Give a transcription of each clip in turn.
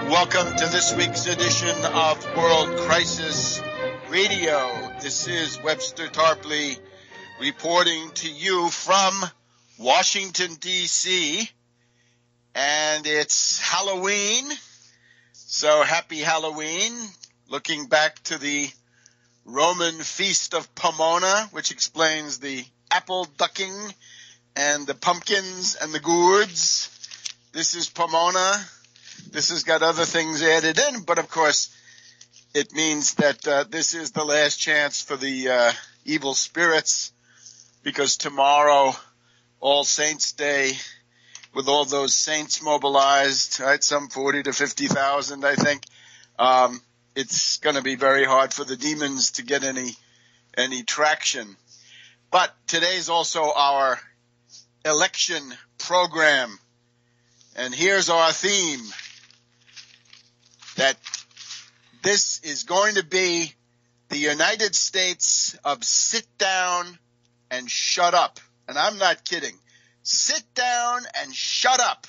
Welcome to this week's edition of World Crisis Radio. This is Webster Tarpley reporting to you from Washington, D.C., and it's Halloween, so happy Halloween. Looking back to the Roman feast of Pomona, which explains the apple ducking and the pumpkins and the gourds. This is Pomona. This has got other things added in, but of course it means that this is the last chance for the evil spirits, because tomorrow, All Saints Day, with all those saints mobilized, right, some 40 to 50,000, I think, it's going to be very hard for the demons to get any traction. But today's also our election program, and here's our theme. That this is going to be the United States of sit down and shut up. And I'm not kidding. Sit down and shut up.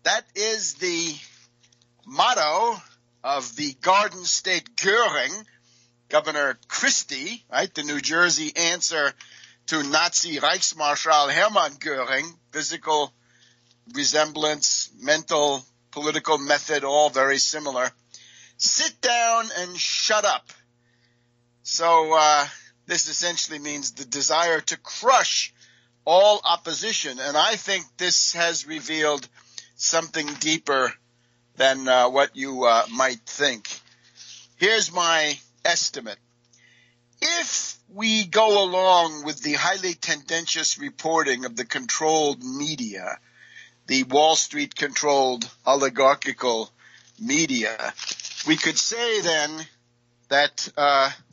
That is the motto of the Garden State Goering, Governor Christie, right? The New Jersey answer to Nazi Reichsmarschall Hermann Goering. Physical resemblance, mental political method, all very similar. Sit down and shut up. So this essentially means the desire to crush all opposition. And I think this has revealed something deeper than what you might think. Here's my estimate. If we go along with the highly tendentious reporting of the controlled media, the Wall Street controlled oligarchical media, we could say then that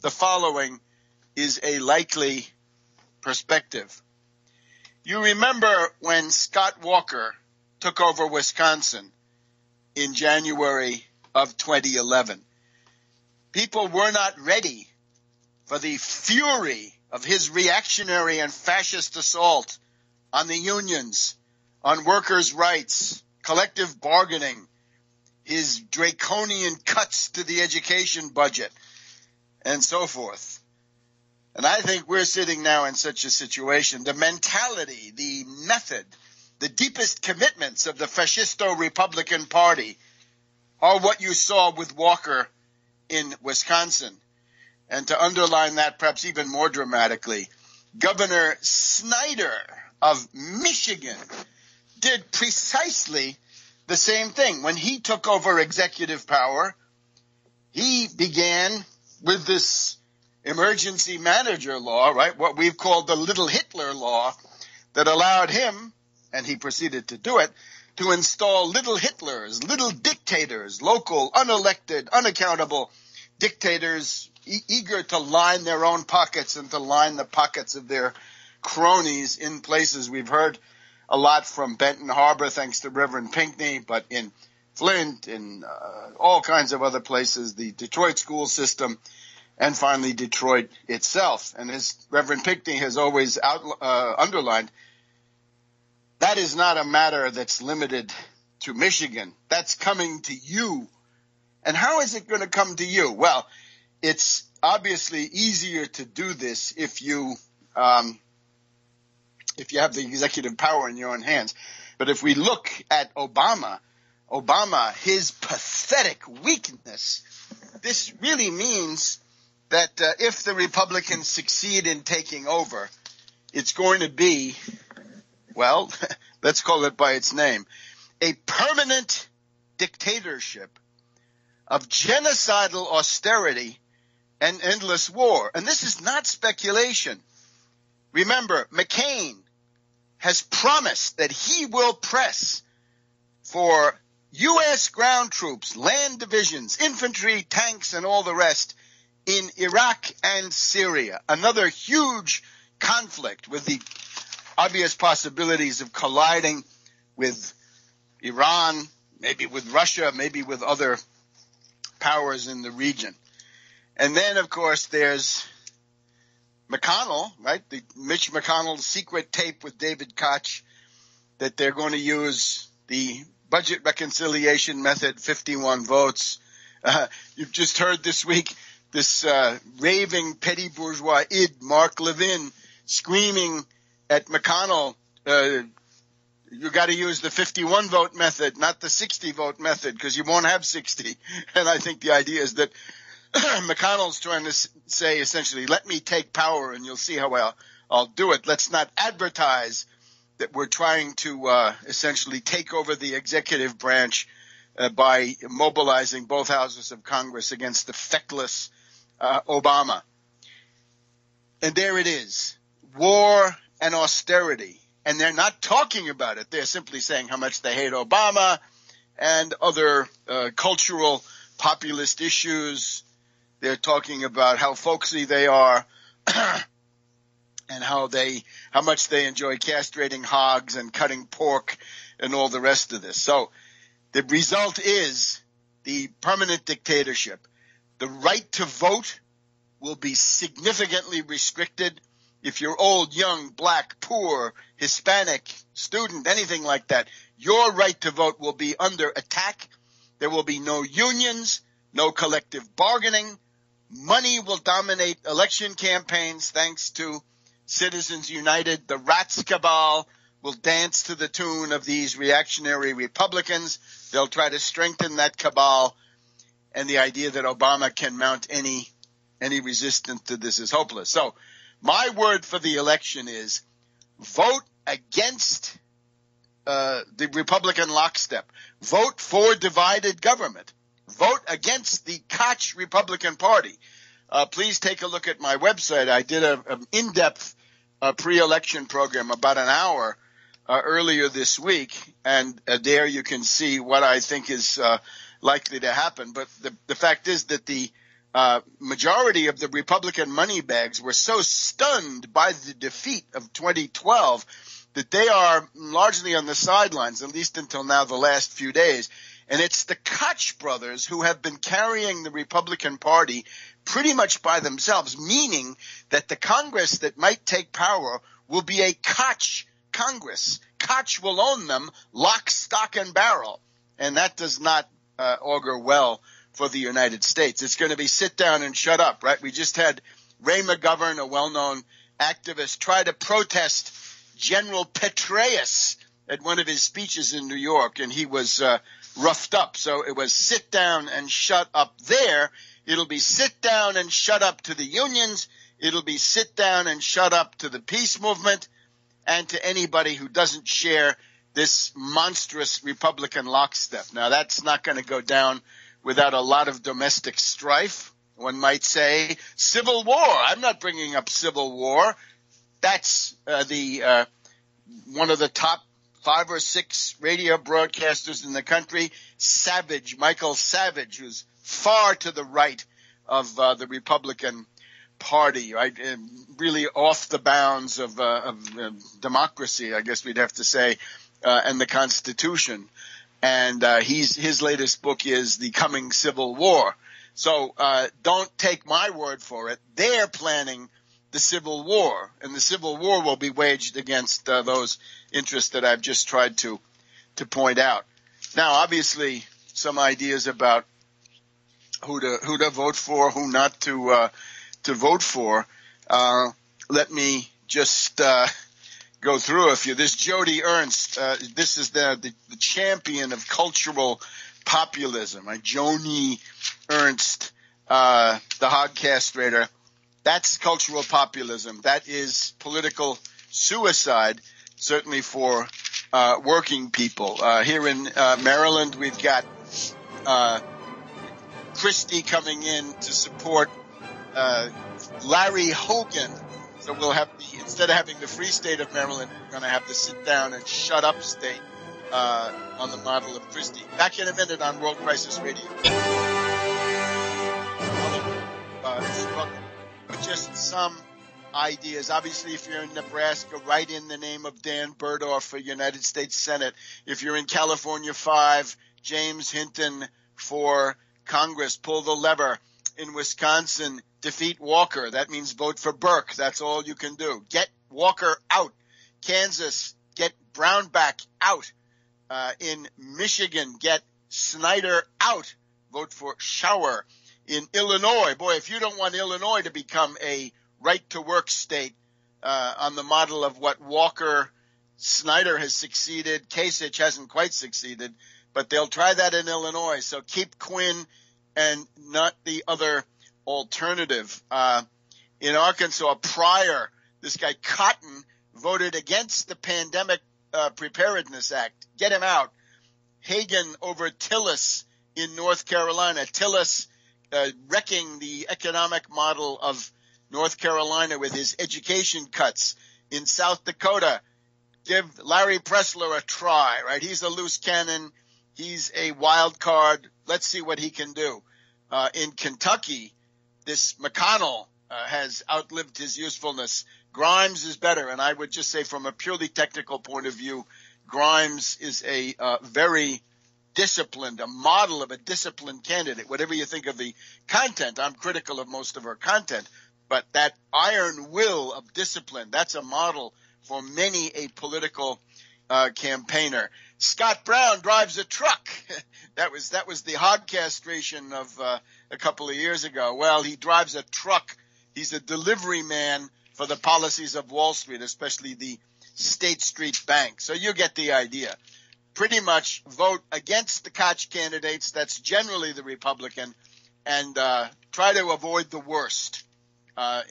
the following is a likely perspective. You remember when Scott Walker took over Wisconsin in January of 2011. People were not ready for the fury of his reactionary and fascist assault on the unions, on workers' rights, collective bargaining, his draconian cuts to the education budget, and so forth. And I think we're sitting now in such a situation. The mentality, the method, the deepest commitments of the fascisto-Republican Party are what you saw with Walker in Wisconsin. And to underline that perhaps even more dramatically, Governor Snyder of Michigan did precisely the same thing. When he took over executive power, he began with this emergency manager law, right? What we've called the Little Hitler law, that allowed him, and he proceeded to do it, to install little Hitlers, little dictators, local, unelected, unaccountable dictators, eager to line their own pockets and to line the pockets of their cronies in places we've heard a lot from Benton Harbor, thanks to Reverend Pinckney, but in Flint, in all kinds of other places, the Detroit school system, and finally Detroit itself. And as Reverend Pinckney has always underlined, that is not a matter that's limited to Michigan. That's coming to you. And how is it going to come to you? Well, it's obviously easier to do this if you have the executive power in your own hands. But if we look at Obama, his pathetic weakness, this really means that if the Republicans succeed in taking over, it's going to be, well, let's call it by its name, a permanent dictatorship of genocidal austerity and endless war. And this is not speculation. Remember, McCain has promised that he will press for U.S. ground troops, land divisions, infantry, tanks, and all the rest in Iraq and Syria. Another huge conflict with the obvious possibilities of colliding with Iran, maybe with Russia, maybe with other powers in the region. And then, of course, there's McConnell, right? The Mitch McConnell secret tape with David Koch that they're going to use the budget reconciliation method, 51 votes. You've just heard this week this raving petty bourgeois id, Mark Levin, screaming at McConnell, you got to use the 51 vote method, not the 60 vote method, because you won't have 60. And I think the idea is that McConnell's trying to say essentially, let me take power and you'll see how I'll do it. Let's not advertise that we're trying to essentially take over the executive branch by mobilizing both houses of Congress against the feckless Obama. And there it is, war and austerity. And they're not talking about it. They're simply saying how much they hate Obama and other cultural populist issues. They're talking about how folksy they are and how much they enjoy castrating hogs and cutting pork and all the rest of this. So the result is the permanent dictatorship. The right to vote will be significantly restricted. If you're old, young, black, poor, Hispanic, student, anything like that, your right to vote will be under attack. There will be no unions, no collective bargaining. Money will dominate election campaigns thanks to Citizens United. The rats cabal will dance to the tune of these reactionary Republicans. They'll try to strengthen that cabal. And the idea that Obama can mount any resistance to this is hopeless. So my word for the election is vote against the Republican lockstep. Vote for divided government. Vote against the Koch Republican Party. Please take a look at my website. I did an in-depth pre-election program, about an hour earlier this week, and there you can see what I think is likely to happen. But the fact is that the majority of the Republican money bags were so stunned by the defeat of 2012 that they are largely on the sidelines, at least until now, the last few days. And it's the Koch brothers who have been carrying the Republican Party pretty much by themselves, meaning that the Congress that might take power will be a Koch Congress. Koch will own them lock, stock, and barrel. And that does not augur well for the United States. It's going to be sit down and shut up, right? We just had Ray McGovern, a well-known activist, try to protest General Petraeus at one of his speeches in New York, and he was roughed up. So it was sit down and shut up there. It'll be sit down and shut up to the unions. It'll be sit down and shut up to the peace movement and to anybody who doesn't share this monstrous Republican lockstep. Now, that's not going to go down without a lot of domestic strife. One might say civil war. I'm not bringing up civil war. That's one of the top 5 or 6 radio broadcasters in the country, Savage, Michael Savage, who's far to the right of the Republican Party, right? And really off the bounds of democracy, I guess we'd have to say, and the Constitution. And his latest book is The Coming Civil War. So don't take my word for it. They're planning the Civil War, and the Civil War will be waged against those interests that I've just tried to point out. Now, obviously, some ideas about who to vote for, who not to vote for. Let me just go through a few. This Jody Ernst, this is the champion of cultural populism. Right? Joni Ernst, the hog castrator. That's cultural populism. That is political suicide, certainly for working people. Here in Maryland, we've got Christie coming in to support Larry Hogan. So we'll have instead of having the free state of Maryland, we're going to have the sit down and shut up state on the model of Christie. Back in a minute on World Crisis Radio. Just some ideas. Obviously, if you're in Nebraska, write in the name of Dan Bergdorf for United States Senate. If you're in California, 5, James Hinton for Congress. Pull the lever. In Wisconsin, defeat Walker. That means vote for Burke. That's all you can do. Get Walker out. Kansas, get Brownback out. In Michigan, get Snyder out. Vote for Shower. In Illinois, boy, if you don't want Illinois to become a right-to-work state on the model of what Walker Snyder has succeeded, Kasich hasn't quite succeeded, but they'll try that in Illinois. So keep Quinn and not the other alternative. In Arkansas, Pryor, this guy Cotton, voted against the Pandemic Preparedness Act. Get him out. Hagan over Tillis in North Carolina. Tillis wrecking the economic model of North Carolina with his education cuts. In South Dakota, give Larry Pressler a try, right? He's a loose cannon. He's a wild card. Let's see what he can do. In Kentucky, this McConnell has outlived his usefulness. Grimes is better, and I would just say from a purely technical point of view, Grimes is a very disciplined, a model of a disciplined candidate. Whatever you think of the content, I'm critical of most of her content, but that iron will of discipline, that's a model for many a political campaigner. Scott Brown drives a truck. That was the hog castration of a couple of years ago. Well, he drives a truck. He's a delivery man for the policies of Wall Street, especially the State Street Bank. So you get the idea. Pretty much vote against the Koch candidates. That's generally the Republican, and try to avoid the worst.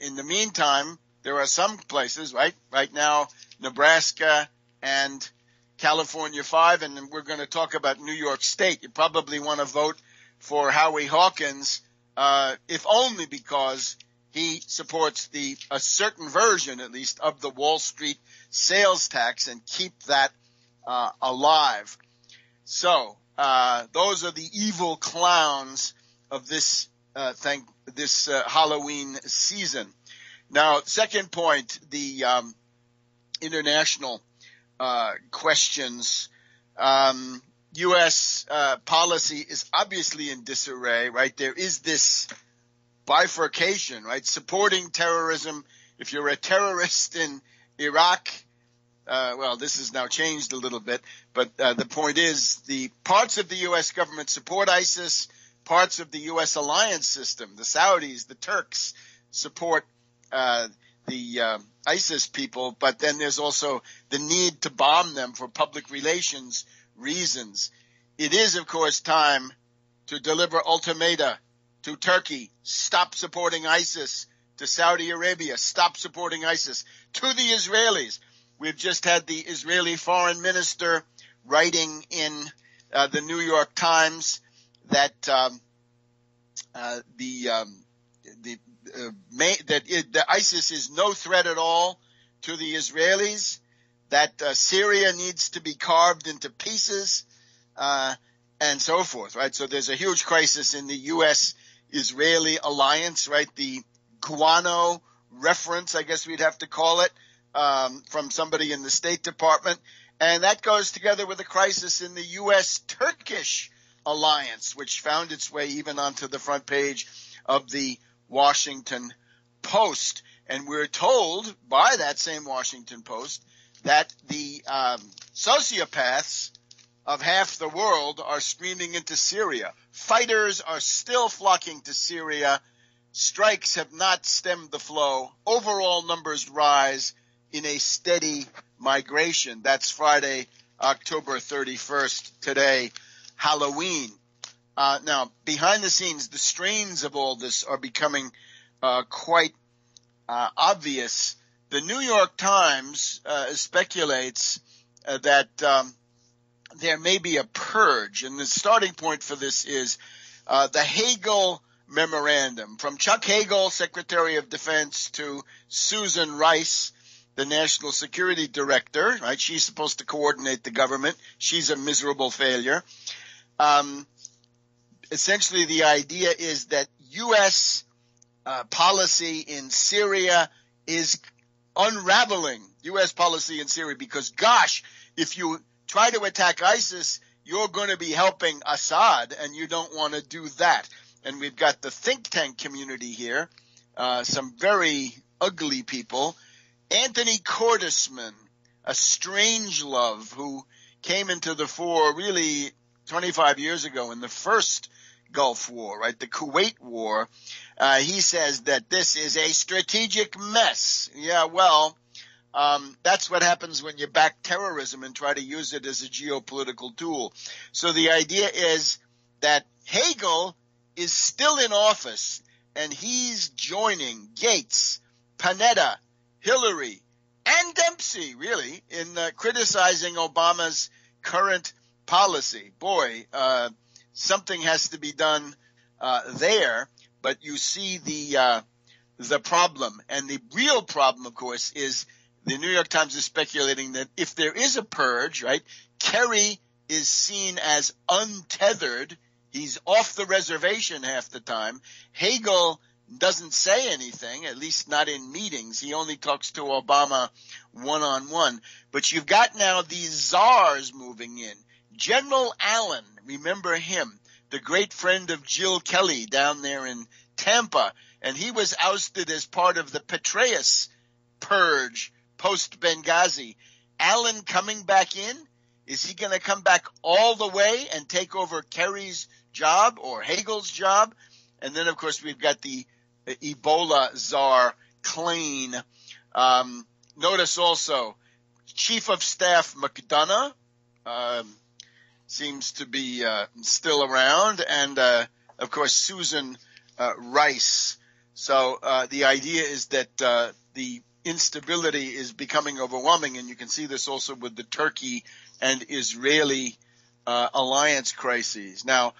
In the meantime, there are some places, right now, Nebraska and California 5, and we're going to talk about New York State. You probably want to vote for Howie Hawkins, if only because he supports a certain version, at least, of the Wall Street sales tax and keep that alive. So those are the evil clowns of this Halloween season. Now, second point, the international questions. U.S. policy is obviously in disarray, right? There is this bifurcation, right? Supporting terrorism. If you're a terrorist in Iraq, well, this has now changed a little bit, but the point is the parts of the U.S. government support ISIS, parts of the U.S. alliance system, the Saudis, the Turks support the ISIS people, but then there's also the need to bomb them for public relations reasons. It is, of course, time to deliver ultimata to Turkey, stop supporting ISIS, to Saudi Arabia, stop supporting ISIS, to the Israelis. We've just had the Israeli foreign minister writing in the New York Times that that ISIS is no threat at all to the Israelis, that Syria needs to be carved into pieces, and so forth, right? So there's a huge crisis in the U.S.-Israeli alliance, right? The guano reference, I guess we'd have to call it, from somebody in the State Department. And that goes together with a crisis in the U.S.-Turkish alliance, which found its way even onto the front page of the Washington Post. And we're told by that same Washington Post that the sociopaths of half the world are streaming into Syria. Fighters are still flocking to Syria. Strikes have not stemmed the flow. Overall numbers rise in a steady migration. That's Friday, October 31st, today, Halloween. Now, behind the scenes, the strains of all this are becoming quite obvious. The New York Times speculates that there may be a purge, and the starting point for this is the Hagel Memorandum. From Chuck Hagel, Secretary of Defense, to Susan Rice, the National Security Director, right? She's supposed to coordinate the government. She's a miserable failure. Essentially, the idea is that U.S. policy in Syria is unraveling. U.S. policy in Syria, because, gosh, if you try to attack ISIS, you're going to be helping Assad, and you don't want to do that. And we've got the think tank community here, some very ugly people. Anthony Cordesman, a Strangelove, who came into the fore really 25 years ago in the first Gulf War, right? The Kuwait War. He says that this is a strategic mess. Yeah, well, that's what happens when you back terrorism and try to use it as a geopolitical tool. So the idea is that Hagel is still in office and he's joining Gates, Panetta, Hillary, and Dempsey, really, in criticizing Obama's current policy. Boy, something has to be done there, but you see the problem. And the real problem, of course, is the New York Times is speculating that if there is a purge, right, Kerry is seen as untethered. He's off the reservation half the time. Hagel doesn't say anything, at least not in meetings. He only talks to Obama one-on-one. But you've got now these czars moving in. General Allen, remember him, the great friend of Jill Kelly down there in Tampa, and he was ousted as part of the Petraeus purge post-Benghazi. Allen coming back in? Is he going to come back all the way and take over Kerry's job or Hagel's job? And then, of course, we've got the Ebola czar, Klain. Notice also Chief of Staff McDonough seems to be still around, and, of course, Susan Rice. So the idea is that the instability is becoming overwhelming, and you can see this also with the Turkey and Israeli alliance crises. Now,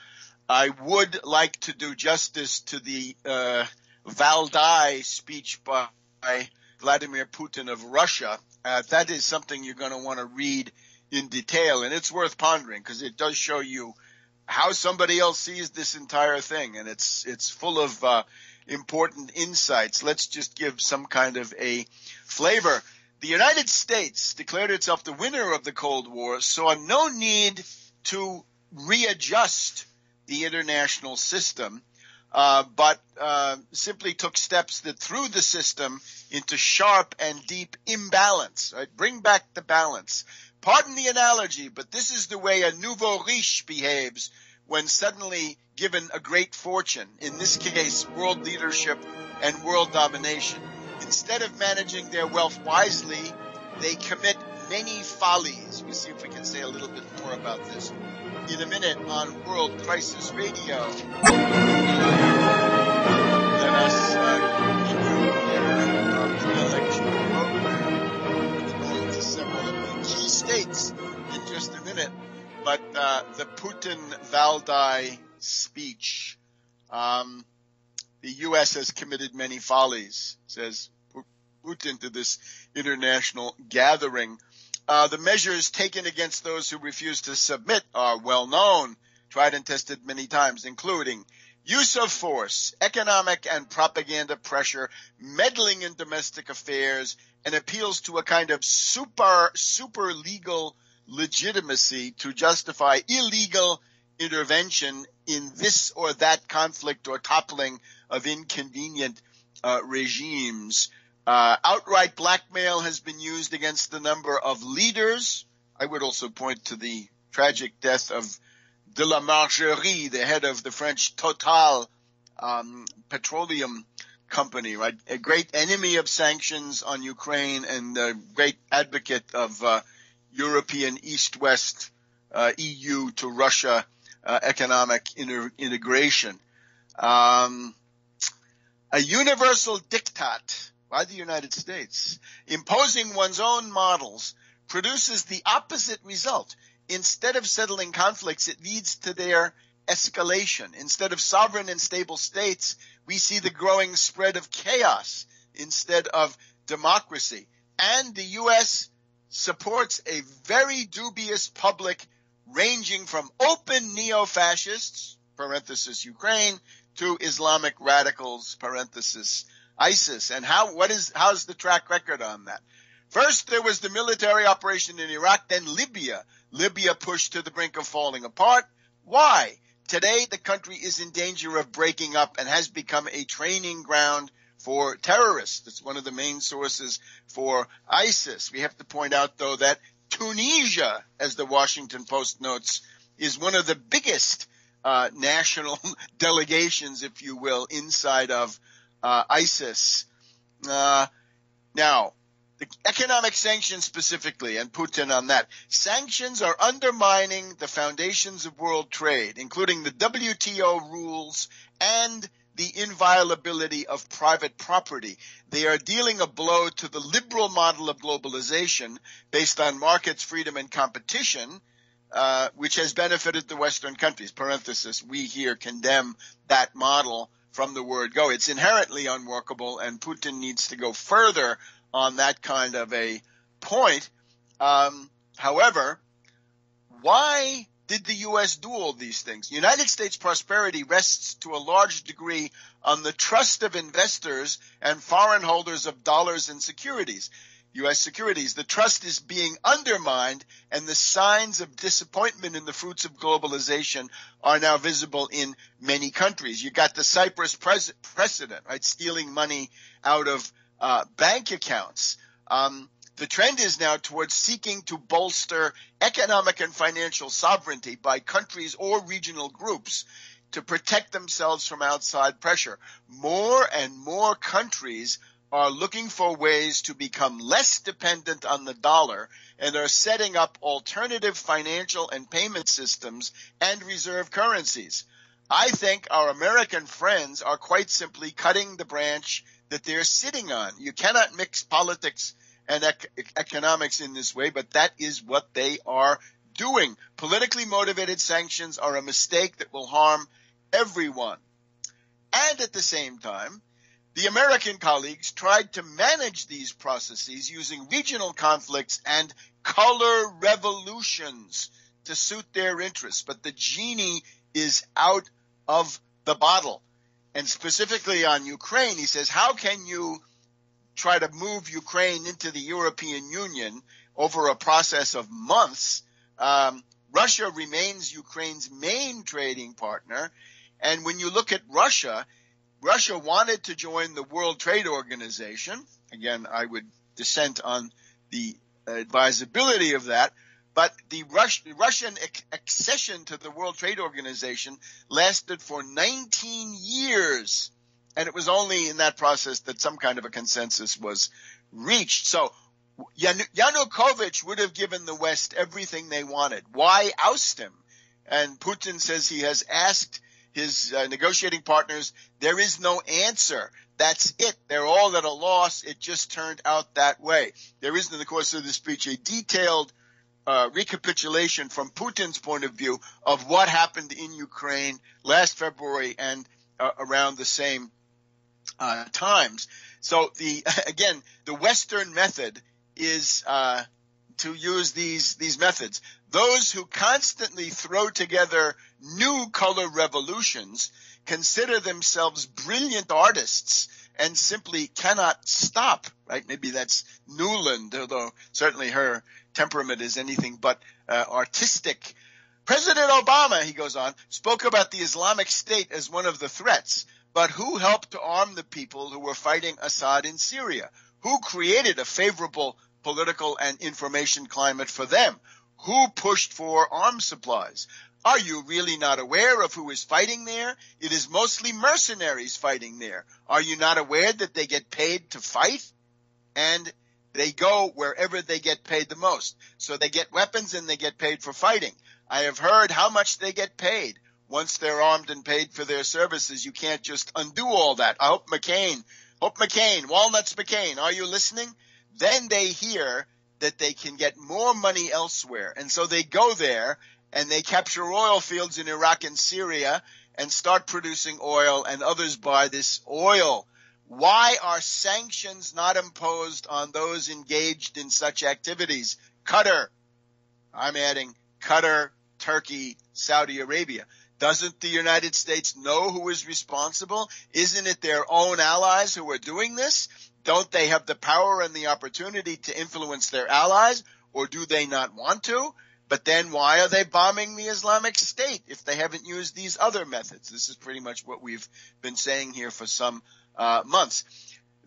I would like to do justice to the Valdai speech by Vladimir Putin of Russia. That is something you're going to want to read in detail, and it's worth pondering because it does show you how somebody else sees this entire thing, and it's full of important insights. Let's just give some kind of a flavor. The United States declared itself the winner of the Cold War, saw no need to readjust the international system, but simply took steps that threw the system into sharp and deep imbalance, right? Bring back the balance. Pardon the analogy, but this is the way a nouveau riche behaves when suddenly given a great fortune, in this case, world leadership and world domination. Instead of managing their wealth wisely, they commit many follies. We'll see if we can say a little bit more about this in a minute on World Crisis Radio. Let us continue the election program. We're going to several of the key states in just a minute. But the Putin-Valdai speech, the U.S. has committed many follies, says Putin to this international gathering. The measures taken against those who refuse to submit are well known, tried and tested many times, including use of force, economic and propaganda pressure, meddling in domestic affairs, and appeals to a kind of super legal legitimacy to justify illegal intervention in this or that conflict or toppling of inconvenient regimes. Outright blackmail has been used against a number of leaders. I would also point to the tragic death of de la Margerie, the head of the French Total petroleum company, right? A great enemy of sanctions on Ukraine and a great advocate of European East-West EU to Russia economic integration. A universal diktat by the United States, imposing one's own models, produces the opposite result. Instead of settling conflicts, it leads to their escalation. Instead of sovereign and stable states, we see the growing spread of chaos instead of democracy. And the U.S. supports a very dubious public ranging from open neo-fascists, parenthesis Ukraine, to Islamic radicals, parenthesis ISIS. And how's the track record on that? First, there was the military operation in Iraq, then Libya. Libya pushed to the brink of falling apart. Why? Today, the country is in danger of breaking up and has become a training ground for terrorists. It's one of the main sources for ISIS. We have to point out, though, that Tunisia, as the Washington Post notes, is one of the biggest national delegations, if you will, inside of ISIS. Now, the economic sanctions specifically, and Putin on that. Sanctions are undermining the foundations of world trade, including the WTO rules and the inviolability of private property. They are dealing a blow to the liberal model of globalization based on markets, freedom, and competition, which has benefited the Western countries. Parenthesis, we here condemn that model from the word go. It's inherently unworkable, and Putin needs to go further on that kind of a point. However, why did the U.S. do all these things? United States prosperity rests to a large degree on the trust of investors and foreign holders of dollars and securities, U.S. securities. The trust is being undermined, and the signs of disappointment in the fruits of globalization are now visible in many countries. You got the Cyprus precedent, right? Stealing money out of bank accounts. The trend is now towards seeking to bolster economic and financial sovereignty by countries or regional groups to protect themselves from outside pressure. More and more countries are looking for ways to become less dependent on the dollar and are setting up alternative financial and payment systems and reserve currencies. I think our American friends are quite simply cutting the branch that they're sitting on. You cannot mix politics and economics in this way, but that is what they are doing. Politically motivated sanctions are a mistake that will harm everyone. And at the same time, the American colleagues tried to manage these processes using regional conflicts and color revolutions to suit their interests. But the genie is out of the bottle. And specifically on Ukraine, he says, how can you try to move Ukraine into the European Union over a process of months? Russia remains Ukraine's main trading partner. And when you look at Russia, Russia wanted to join the World Trade Organization. Again, I would dissent on the advisability of that. But the Russian accession to the World Trade Organization lasted for 19 years. And it was only in that process that some kind of a consensus was reached. So Yanukovych would have given the West everything they wanted. Why oust him? And Putin says he has asked his negotiating partners, there is no answer. That's it. They're all at a loss. It just turned out that way. There is, in the course of the speech, a detailed recapitulation from Putin's point of view of what happened in Ukraine last February and around the same times. So the Western method is to use these methods. Those who constantly throw together new color revolutions consider themselves brilliant artists and simply cannot stop, right? Maybe that's Newland, although certainly her temperament is anything but artistic. President Obama, he goes on, spoke about the Islamic State as one of the threats, but who helped to arm the people who were fighting Assad in Syria? Who created a favorable political and information climate for them? Who pushed for arms supplies? Are you really not aware of who is fighting there? It is mostly mercenaries fighting there. Are you not aware that they get paid to fight? And they go wherever they get paid the most. So they get weapons and they get paid for fighting. I have heard how much they get paid. Once they're armed and paid for their services, you can't just undo all that. I hope McCain, Walnuts McCain, are you listening? Then they hear that they can get more money elsewhere. And so they go there and they capture oil fields in Iraq and Syria and start producing oil, and others buy this oil. Why are sanctions not imposed on those engaged in such activities? Qatar, I'm adding Qatar, Turkey, Saudi Arabia. Doesn't the United States know who is responsible? Isn't it their own allies who are doing this? Don't they have the power and the opportunity to influence their allies, or do they not want to? But then why are they bombing the Islamic State if they haven't used these other methods? This is pretty much what we've been saying here for some months.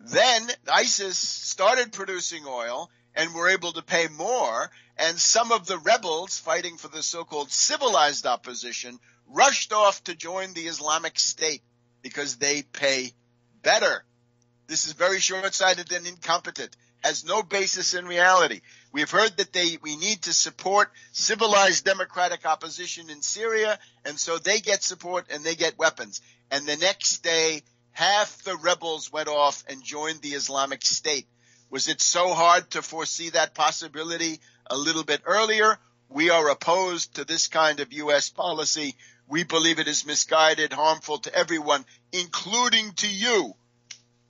Then ISIS started producing oil and were able to pay more, and some of the rebels fighting for the so-called civilized opposition rushed off to join the Islamic State because they pay better. This is very short-sighted and incompetent, has no basis in reality. We've heard that we need to support civilized democratic opposition in Syria, and so they get support and they get weapons. And the next day, half the rebels went off and joined the Islamic State. Was it so hard to foresee that possibility a little bit earlier? We are opposed to this kind of U.S. policy. We believe it is misguided, harmful to everyone, including to you.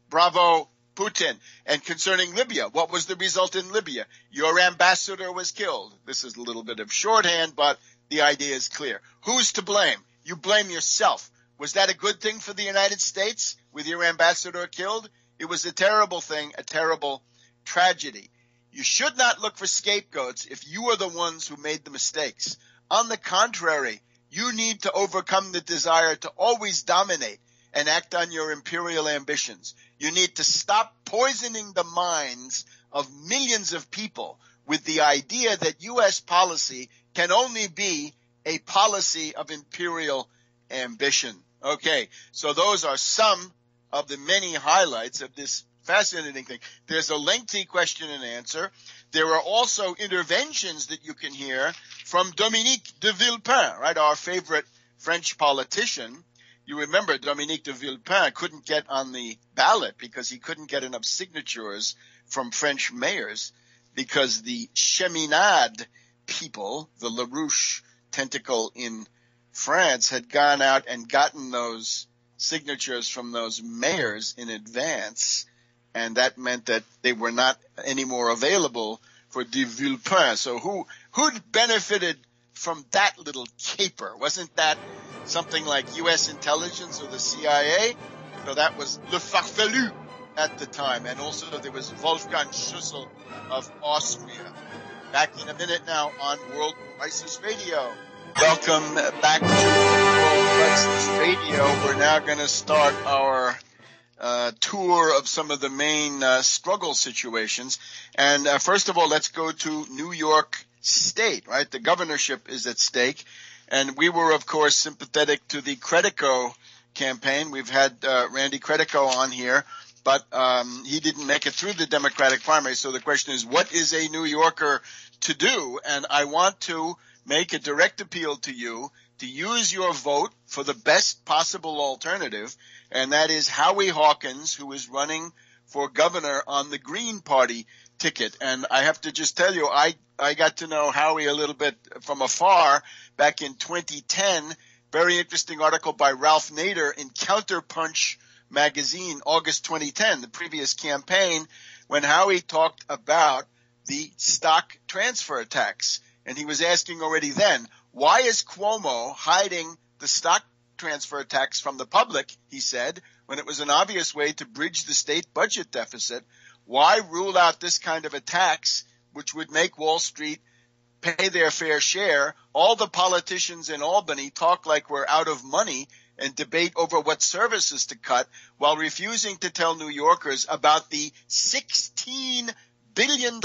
Bravo, Putin. And concerning Libya, what was the result in Libya? Your ambassador was killed. This is a little bit of shorthand, but the idea is clear. Who's to blame? You blame yourself. Was that a good thing for the United States with your ambassador killed? It was a terrible thing, a terrible tragedy. You should not look for scapegoats if you are the ones who made the mistakes. On the contrary, you need to overcome the desire to always dominate and act on your imperial ambitions. You need to stop poisoning the minds of millions of people with the idea that U.S. policy can only be a policy of imperial ambition. Okay, so those are some of the many highlights of this fascinating thing. There's a lengthy question and answer. There are also interventions that you can hear from Dominique de Villepin, right, our favorite French politician. You remember Dominique de Villepin couldn't get on the ballot because he couldn't get enough signatures from French mayors because the Cheminade people, the LaRouche tentacle in France, had gone out and gotten those signatures from those mayors in advance, and that meant that they were not anymore available for de Villepin. So who benefited from that little caper? Wasn't that something like U.S. intelligence or the CIA? So that was Le Farfelu at the time. And also there was Wolfgang Schüssel of Austria. Back in a minute now on World Crisis Radio. Welcome back to World Crisis Radio. We're now going to start our tour of some of the main struggle situations. And first of all, let's go to New York State, right? The governorship is at stake. And we were, of course, sympathetic to the Credico campaign. We've had Randy Credico on here, but he didn't make it through the Democratic primary. So the question is, what is a New Yorker to do? And I want to make a direct appeal to you to use your vote for the best possible alternative, and that is Howie Hawkins, who is running for governor on the Green Party ticket. And I have to just tell you, I got to know Howie a little bit from afar back in 2010. Very interesting article by Ralph Nader in Counterpunch magazine, August 2010, the previous campaign, when Howie talked about the stock transfer tax. And he was asking already then, why is Cuomo hiding the stock transfer tax from the public, he said, when it was an obvious way to bridge the state budget deficit? Why rule out this kind of a tax, which would make Wall Street pay their fair share? All the politicians in Albany talk like we're out of money and debate over what services to cut while refusing to tell New Yorkers about the $16 billion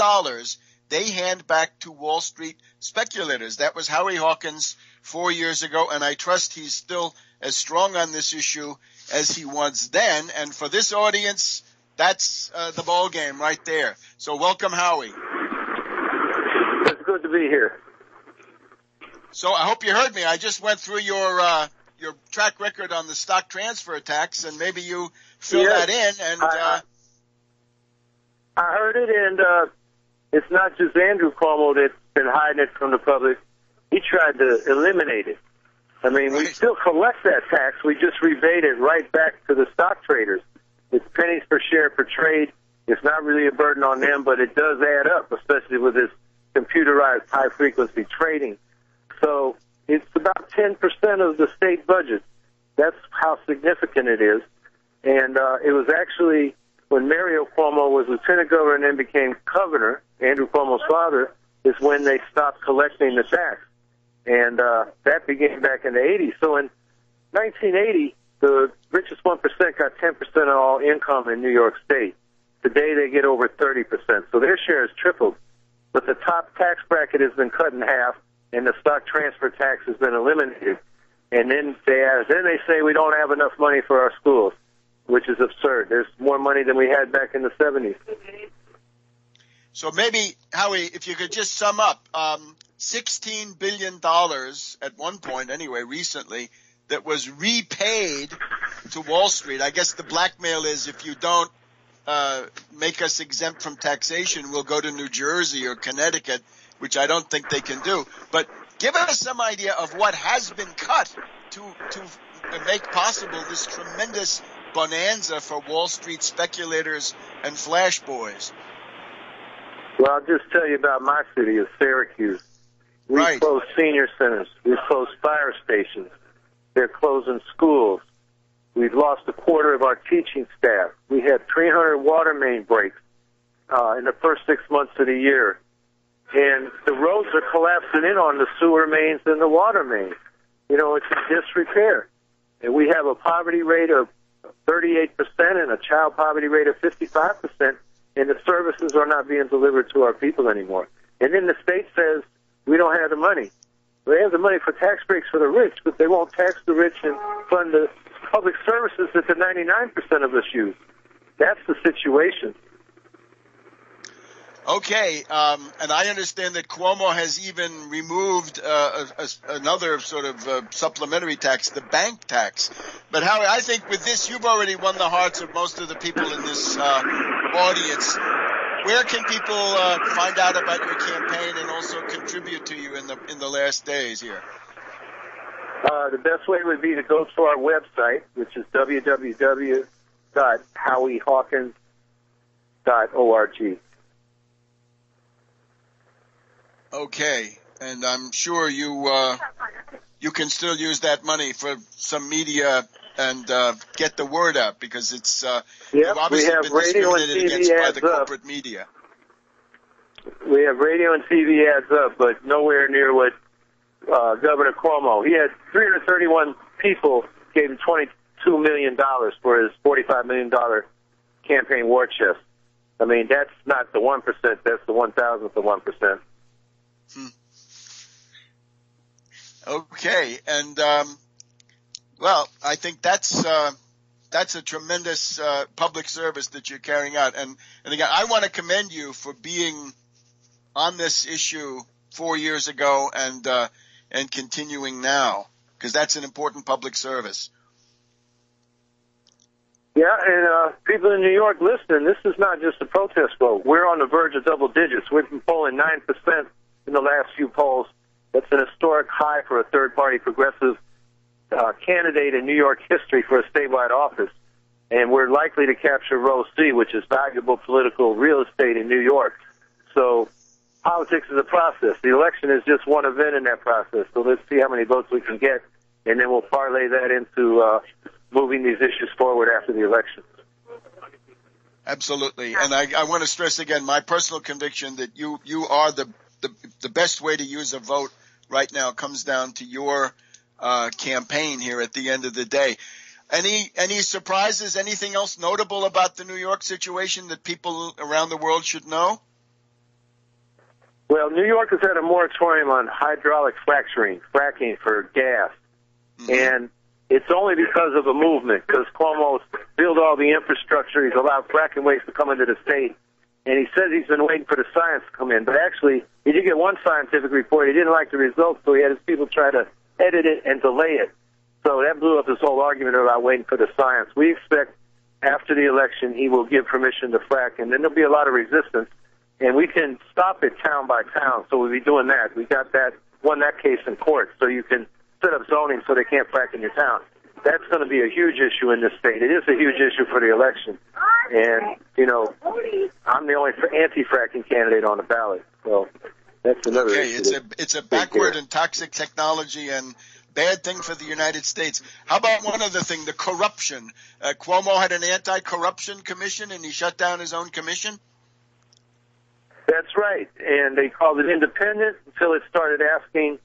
they hand back to Wall Street speculators. That was Howie Hawkins 4 years ago, and I trust he's still as strong on this issue as he was then. And for this audience, that's the ball game right there. So welcome, Howie. It's good to be here. So I hope you heard me. I just went through your track record on the stock transfer tax, and maybe you fill that in. And I heard it, and it's not just Andrew Cuomo that's been hiding it from the public. He tried to eliminate it. I mean, we still collect that tax. We just rebate it right back to the stock traders. It's pennies per share per trade. It's not really a burden on them, but it does add up, especially with this computerized high-frequency trading. So it's about 10% of the state budget. That's how significant it is. And it was actually when Mario Cuomo was lieutenant governor and then became governor, Andrew Cuomo's father, is when they stopped collecting the tax. And that began back in the 80s. So in 1980, the richest 1% got 10% of all income in New York State. Today they get over 30%. So their share has tripled. but the top tax bracket has been cut in half, and the stock transfer tax has been eliminated. And then they say we don't have enough money for our schools, which is absurd. There's more money than we had back in the 70s. So maybe, Howie, if you could just sum up, $16 billion at one point, anyway, recently, that was repaid to Wall Street. I guess the blackmail is if you don't make us exempt from taxation, we'll go to New Jersey or Connecticut, which I don't think they can do. But give us some idea of what has been cut to make possible this tremendous bonanza for Wall Street speculators and flash boys. Well, I'll just tell you about my city of Syracuse. We've closed senior centers. We've closed fire stations. They're closing schools. We've lost a quarter of our teaching staff. We had 300 water main breaks in the first 6 months of the year. And the roads are collapsing in on the sewer mains and the water mains. You know, it's in disrepair. And we have a poverty rate of 38% and a child poverty rate of 55%, and the services are not being delivered to our people anymore. And then the state says we don't have the money. They have the money for tax breaks for the rich, but they won't tax the rich and fund the public services that the 99% of us use. That's the situation. Okay, and I understand that Cuomo has even removed another sort of supplementary tax, the bank tax. But Howie, I think with this, you've already won the hearts of most of the people in this audience. Where can people find out about your campaign and also contribute to you in the last days here? The best way would be to go to our website, which is www.howiehawkins.org. Okay, and I'm sure you can still use that money for some media and get the word out, because it's you've obviously been discriminated against by the corporate media. We have radio and TV ads up, but nowhere near what Governor Cuomo. He had 331 people gave him $22 million for his $45 million campaign war chest. I mean, that's not the 1%, that's the 1,000th of 1%. Okay, and well, I think that's a tremendous public service that you're carrying out, and again, I want to commend you for being on this issue 4 years ago and continuing now, because that's an important public service. Yeah, and people in New York listening, this is not just a protest vote. We're on the verge of double digits. We've been polling 9% in the last few polls. That's an historic high for a third-party progressive candidate in New York history for a statewide office. And we're likely to capture Row C, which is valuable political real estate in New York. So politics is a process. The election is just one event in that process. So let's see how many votes we can get, and then we'll parlay that into moving these issues forward after the election. Absolutely. And I want to stress again my personal conviction that you are the best way to use a vote right now comes down to your campaign here at the end of the day. Any surprises, anything else notable about the New York situation that people around the world should know? Well, New York has had a moratorium on hydraulic fracking for gas. Mm-hmm. And it's only because of a movement, because Cuomo's built all the infrastructure. He's allowed fracking waste to come into the state. And he says he's been waiting for the science to come in. But actually, he did get one scientific report. He didn't like the results, so he had his people try to edit it and delay it. So that blew up this whole argument about waiting for the science. We expect after the election he will give permission to frack, and then there'll be a lot of resistance. And we can stop it town by town, so we'll be doing that. We won that case in court, so you can set up zoning so they can't frack in your town. That's going to be a huge issue in this state. It is a huge issue for the election. And, you know, I'm the only anti-fracking candidate on the ballot. So that's another issue. It's a backward and toxic technology and bad thing for the United States. How about one other thing, the corruption? Cuomo had an anti-corruption commission, and he shut down his own commission? That's right. And they called it independent until it started asking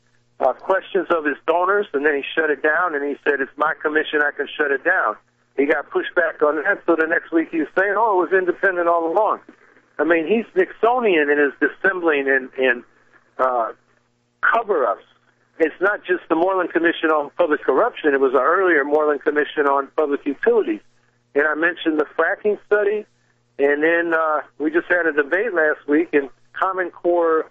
questions of his donors, and then he shut it down, and he said, it's my commission, I can shut it down. He got pushed back on that, so the next week he was saying, it was independent all along. I mean, he's Nixonian in his dissembling and cover-ups. It's not just the Moreland Commission on Public Corruption. It was an earlier Moreland Commission on Public Utilities. And I mentioned the fracking study, and then we just had a debate last week, and Common Core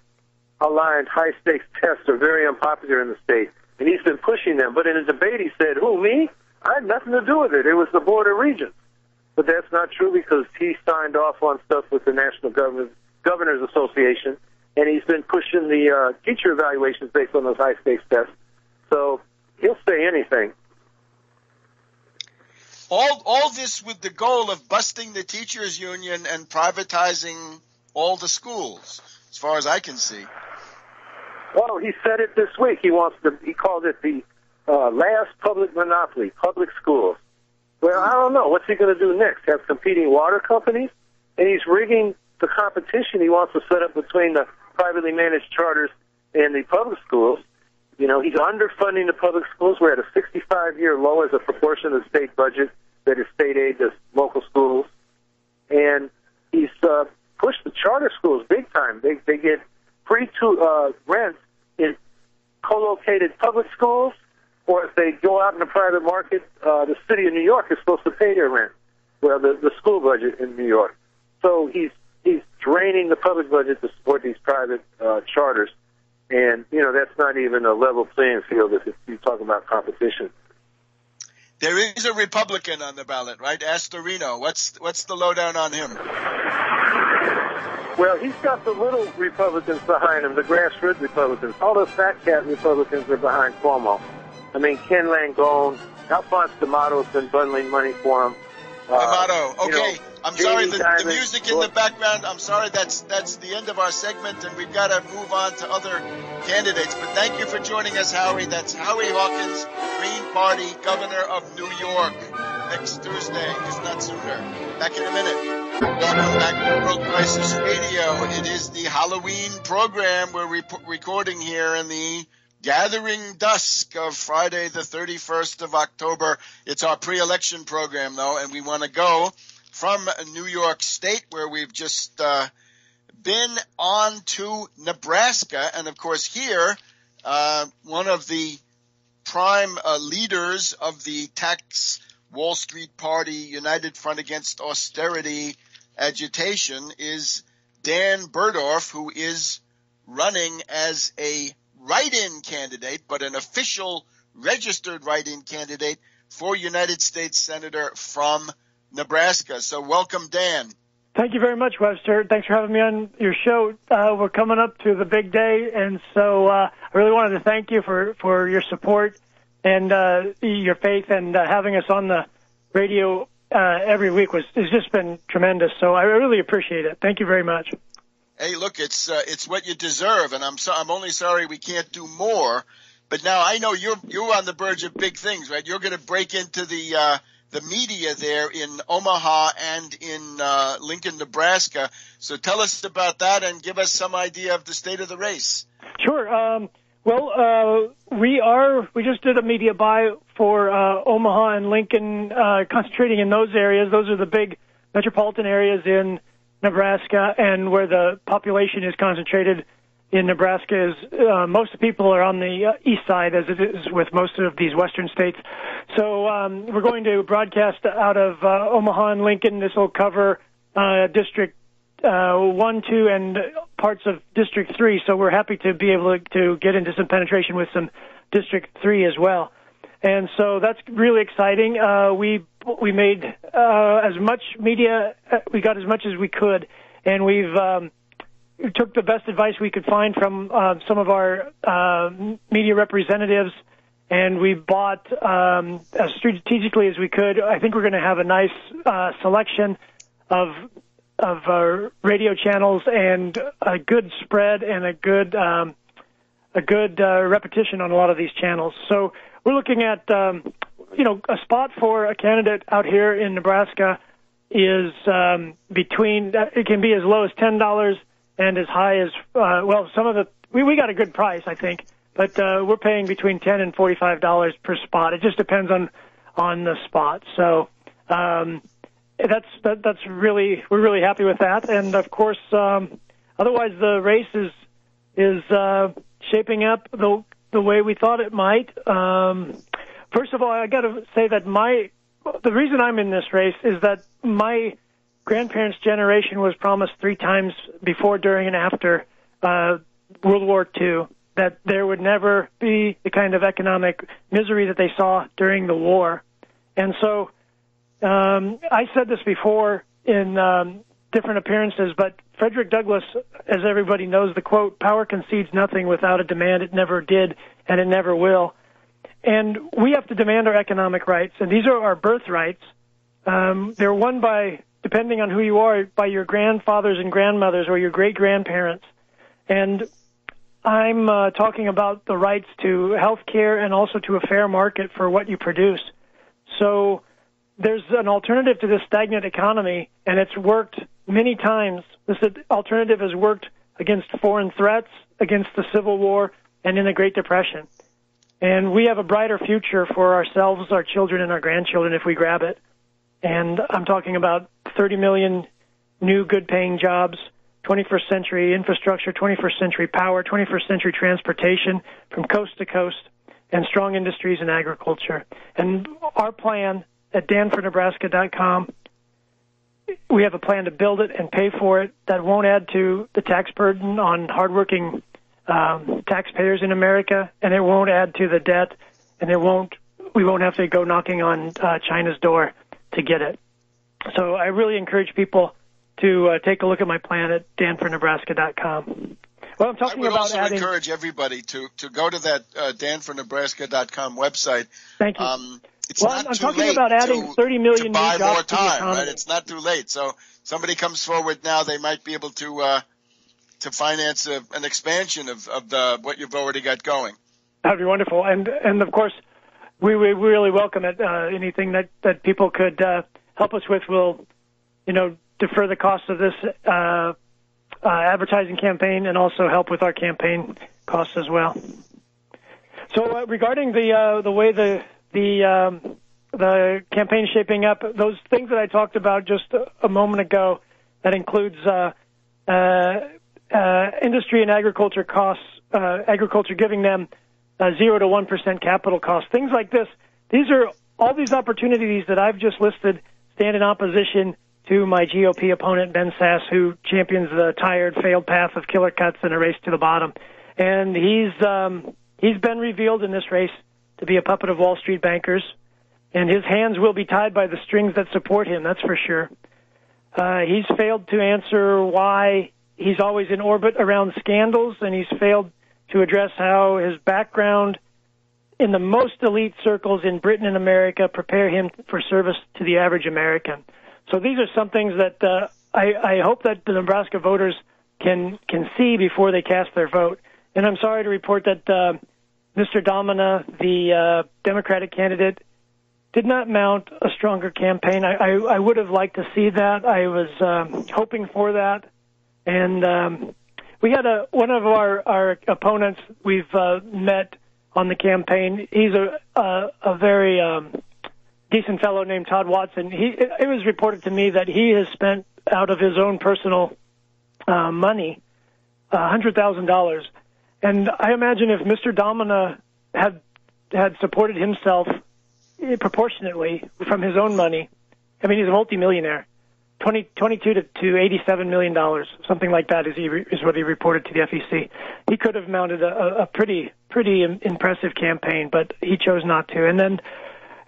aligned high-stakes tests are very unpopular in the state, and he's been pushing them. But in a debate, he said, who, me? I had nothing to do with it. It was the Board of Regents. But that's not true because he signed off on stuff with the National Governors Association, and he's been pushing the teacher evaluations based on those high-stakes tests. So he'll say anything. All this with the goal of busting the teachers' union and privatizing all the schools, as far as I can see. Well, he said it this week. He called it the last public monopoly, public schools. Well, I don't know. What's he going to do next? Have competing water companies? And he's rigging the competition he wants to set up between the privately managed charters and the public schools. You know, he's underfunding the public schools. We're at a 65-year low as a proportion of the state budget that is state aid to local schools. And he's pushed the charter schools big time. They get free rent in co-located public schools, or if they go out in the private market, the city of New York is supposed to pay their rent. Well, the school budget in New York. So he's draining the public budget to support these private charters. And, you know, that's not even a level playing field if you talk about competition. There is a Republican on the ballot, right? Astorino. What's the lowdown on him? Well, he's got the little Republicans behind him, the grassroots Republicans. All the fat cat Republicans are behind Cuomo. I mean, Ken Langone, Alphonse D'Amato's been bundling money for him. D'Amato, okay. You know, I'm sorry, the music in the background, I'm sorry, that's the end of our segment, and we've got to move on to other candidates. But thank you for joining us, Howie. That's Howie Hawkins, Green Party, Governor of New York, next Thursday, if not sooner. Back in a minute. Welcome back to World Crisis Radio. It is the Halloween program. We're recording here in the gathering dusk of Friday, the 31st of October. It's our pre-election program, though, and we want to go from New York State, where we've just been on to Nebraska. And, of course, here, one of the prime leaders of the tax Wall Street Party United Front Against Austerity agitation is Dan Bergdorf, who is running as a write-in candidate, but an official registered write-in candidate for United States Senator from Nebraska. So welcome, Dan. Thank you very much, Webster. Thanks for having me on your show. We're coming up to the big day, and so I really wanted to thank you for your support and your faith, and having us on the radio every week has just been tremendous. So I really appreciate it. Thank you very much. Hey, look, it's what you deserve, and I'm only sorry we can't do more. But now I know you're on the verge of big things, right? You're going to break into the media there in Omaha and in Lincoln, Nebraska. So tell us about that and give us some idea of the state of the race. Sure. We just did a media buy for Omaha and Lincoln, concentrating in those areas. Those are the big metropolitan areas in Nebraska, and where the population is concentrated in Nebraska is most of the people are on the east side, as it is with most of these western states. So we're going to broadcast out of Omaha and Lincoln. This will cover District 1, 2, and parts of District 3. So we're happy to be able to get into some penetration with some District 3 as well. And so that's really exciting. We made as much media, we got as much as we could, and we took the best advice we could find from some of our media representatives, and we bought as strategically as we could. I think we're going to have a nice selection of radio channels and a good spread and a good repetition on a lot of these channels. So we're looking at a spot for a candidate out here in Nebraska is it can be as low as $10 and as high as we got a good price, I think, but we're paying between $10 and $45 per spot. It just depends on the spot. So that's really, we're really happy with that. And of course, otherwise the race is shaping up the way we thought it might. First of all, I got to say that the reason I'm in this race is that my grandparents' generation was promised 3 times before, during, and after World War II that there would never be the kind of economic misery that they saw during the war. And so I said this before in different appearances, but Frederick Douglass, as everybody knows, the quote, "Power concedes nothing without a demand. It never did, and it never will." And we have to demand our economic rights, and these are our birthrights. They're won by, depending on who you are, by your grandfathers and grandmothers or your great-grandparents. And I'm talking about the rights to health care and also to a fair market for what you produce. So there's an alternative to this stagnant economy, and it's worked many times. This alternative has worked against foreign threats, against the Civil War, and in the Great Depression. And we have a brighter future for ourselves, our children, and our grandchildren if we grab it. And I'm talking about 30 million new good-paying jobs, 21st century infrastructure, 21st century power, 21st century transportation from coast to coast, and strong industries and agriculture. And our plan at danfornebraska.com, we have a plan to build it and pay for it that won't add to the tax burden on hardworking taxpayers in America, and it won't add to the debt, and we won't have to go knocking on China's door to get it. So I really encourage people to take a look at my plan at danfornebraska.com. Well, I'm talking about I would also encourage everybody to go to that danfornebraska.com website. Thank you. I'm talking about adding 30 million to buy new jobs more to the time, economy. right? It's not too late. So somebody comes forward now, they might be able to finance an expansion of what you've already got going. That'd be wonderful. And of course, we really welcome it. Anything that people could help us with will, defer the cost of this advertising campaign and also help with our campaign costs as well. So regarding the way the campaign is shaping up, those things that I talked about just a moment ago, that includes industry and agriculture costs, agriculture giving them 0 to 1% capital costs, things like this. These are all these opportunities that I've just listed stand in opposition to my GOP opponent, Ben Sass, who champions the tired, failed path of killer cuts and a race to the bottom. And he's been revealed in this race to be a puppet of Wall Street bankers, and his hands will be tied by the strings that support him, that's for sure. He's failed to answer why he's always in orbit around scandals, and he's failed to address how his background in the most elite circles in Britain and America prepare him for service to the average American. So these are some things that I hope that the Nebraska voters can see before they cast their vote. And I'm sorry to report that Mr. Domina, the Democratic candidate, did not mount a stronger campaign. I would have liked to see that. I was hoping for that. And we had one of our opponents we've met on the campaign. He's a very decent fellow named Todd Watson. It was reported to me that he has spent out of his own personal money $100,000. And I imagine if Mr. Domina had supported himself proportionately from his own money, I mean, he's a multimillionaire, $22 to $87 million, something like that is what he reported to the FEC. He could have mounted a pretty impressive campaign, but he chose not to.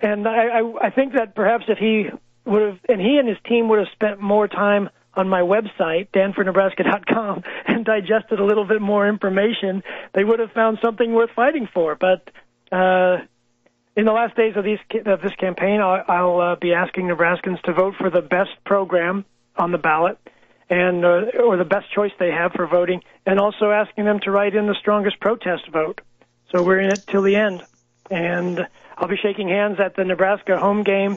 And I think that perhaps if he would have, and he and his team would have spent more time on my website, danfornebraska.com, and digested a little bit more information, they would have found something worth fighting for. But in the last days of this campaign, I'll be asking Nebraskans to vote for the best program on the ballot, and or the best choice they have for voting, and also asking them to write in the strongest protest vote. So we're in it till the end. And I'll be shaking hands at the Nebraska home game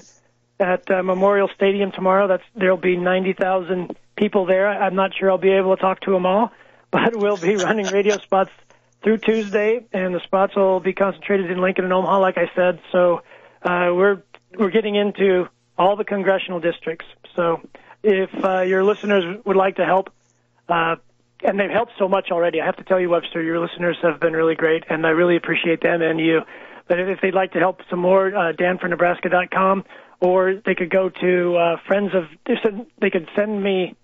at Memorial Stadium tomorrow. There'll be 90,000 people there. I'm not sure I'll be able to talk to them all, but we'll be running radio spots through Tuesday, and the spots will be concentrated in Lincoln and Omaha, like I said. So we're getting into all the congressional districts. So if your listeners would like to help, and they've helped so much already, I have to tell you, Webster, your listeners have been really great, and I really appreciate them and you. But if they'd like to help some more, danfornebraska.com, or they could go to they could send me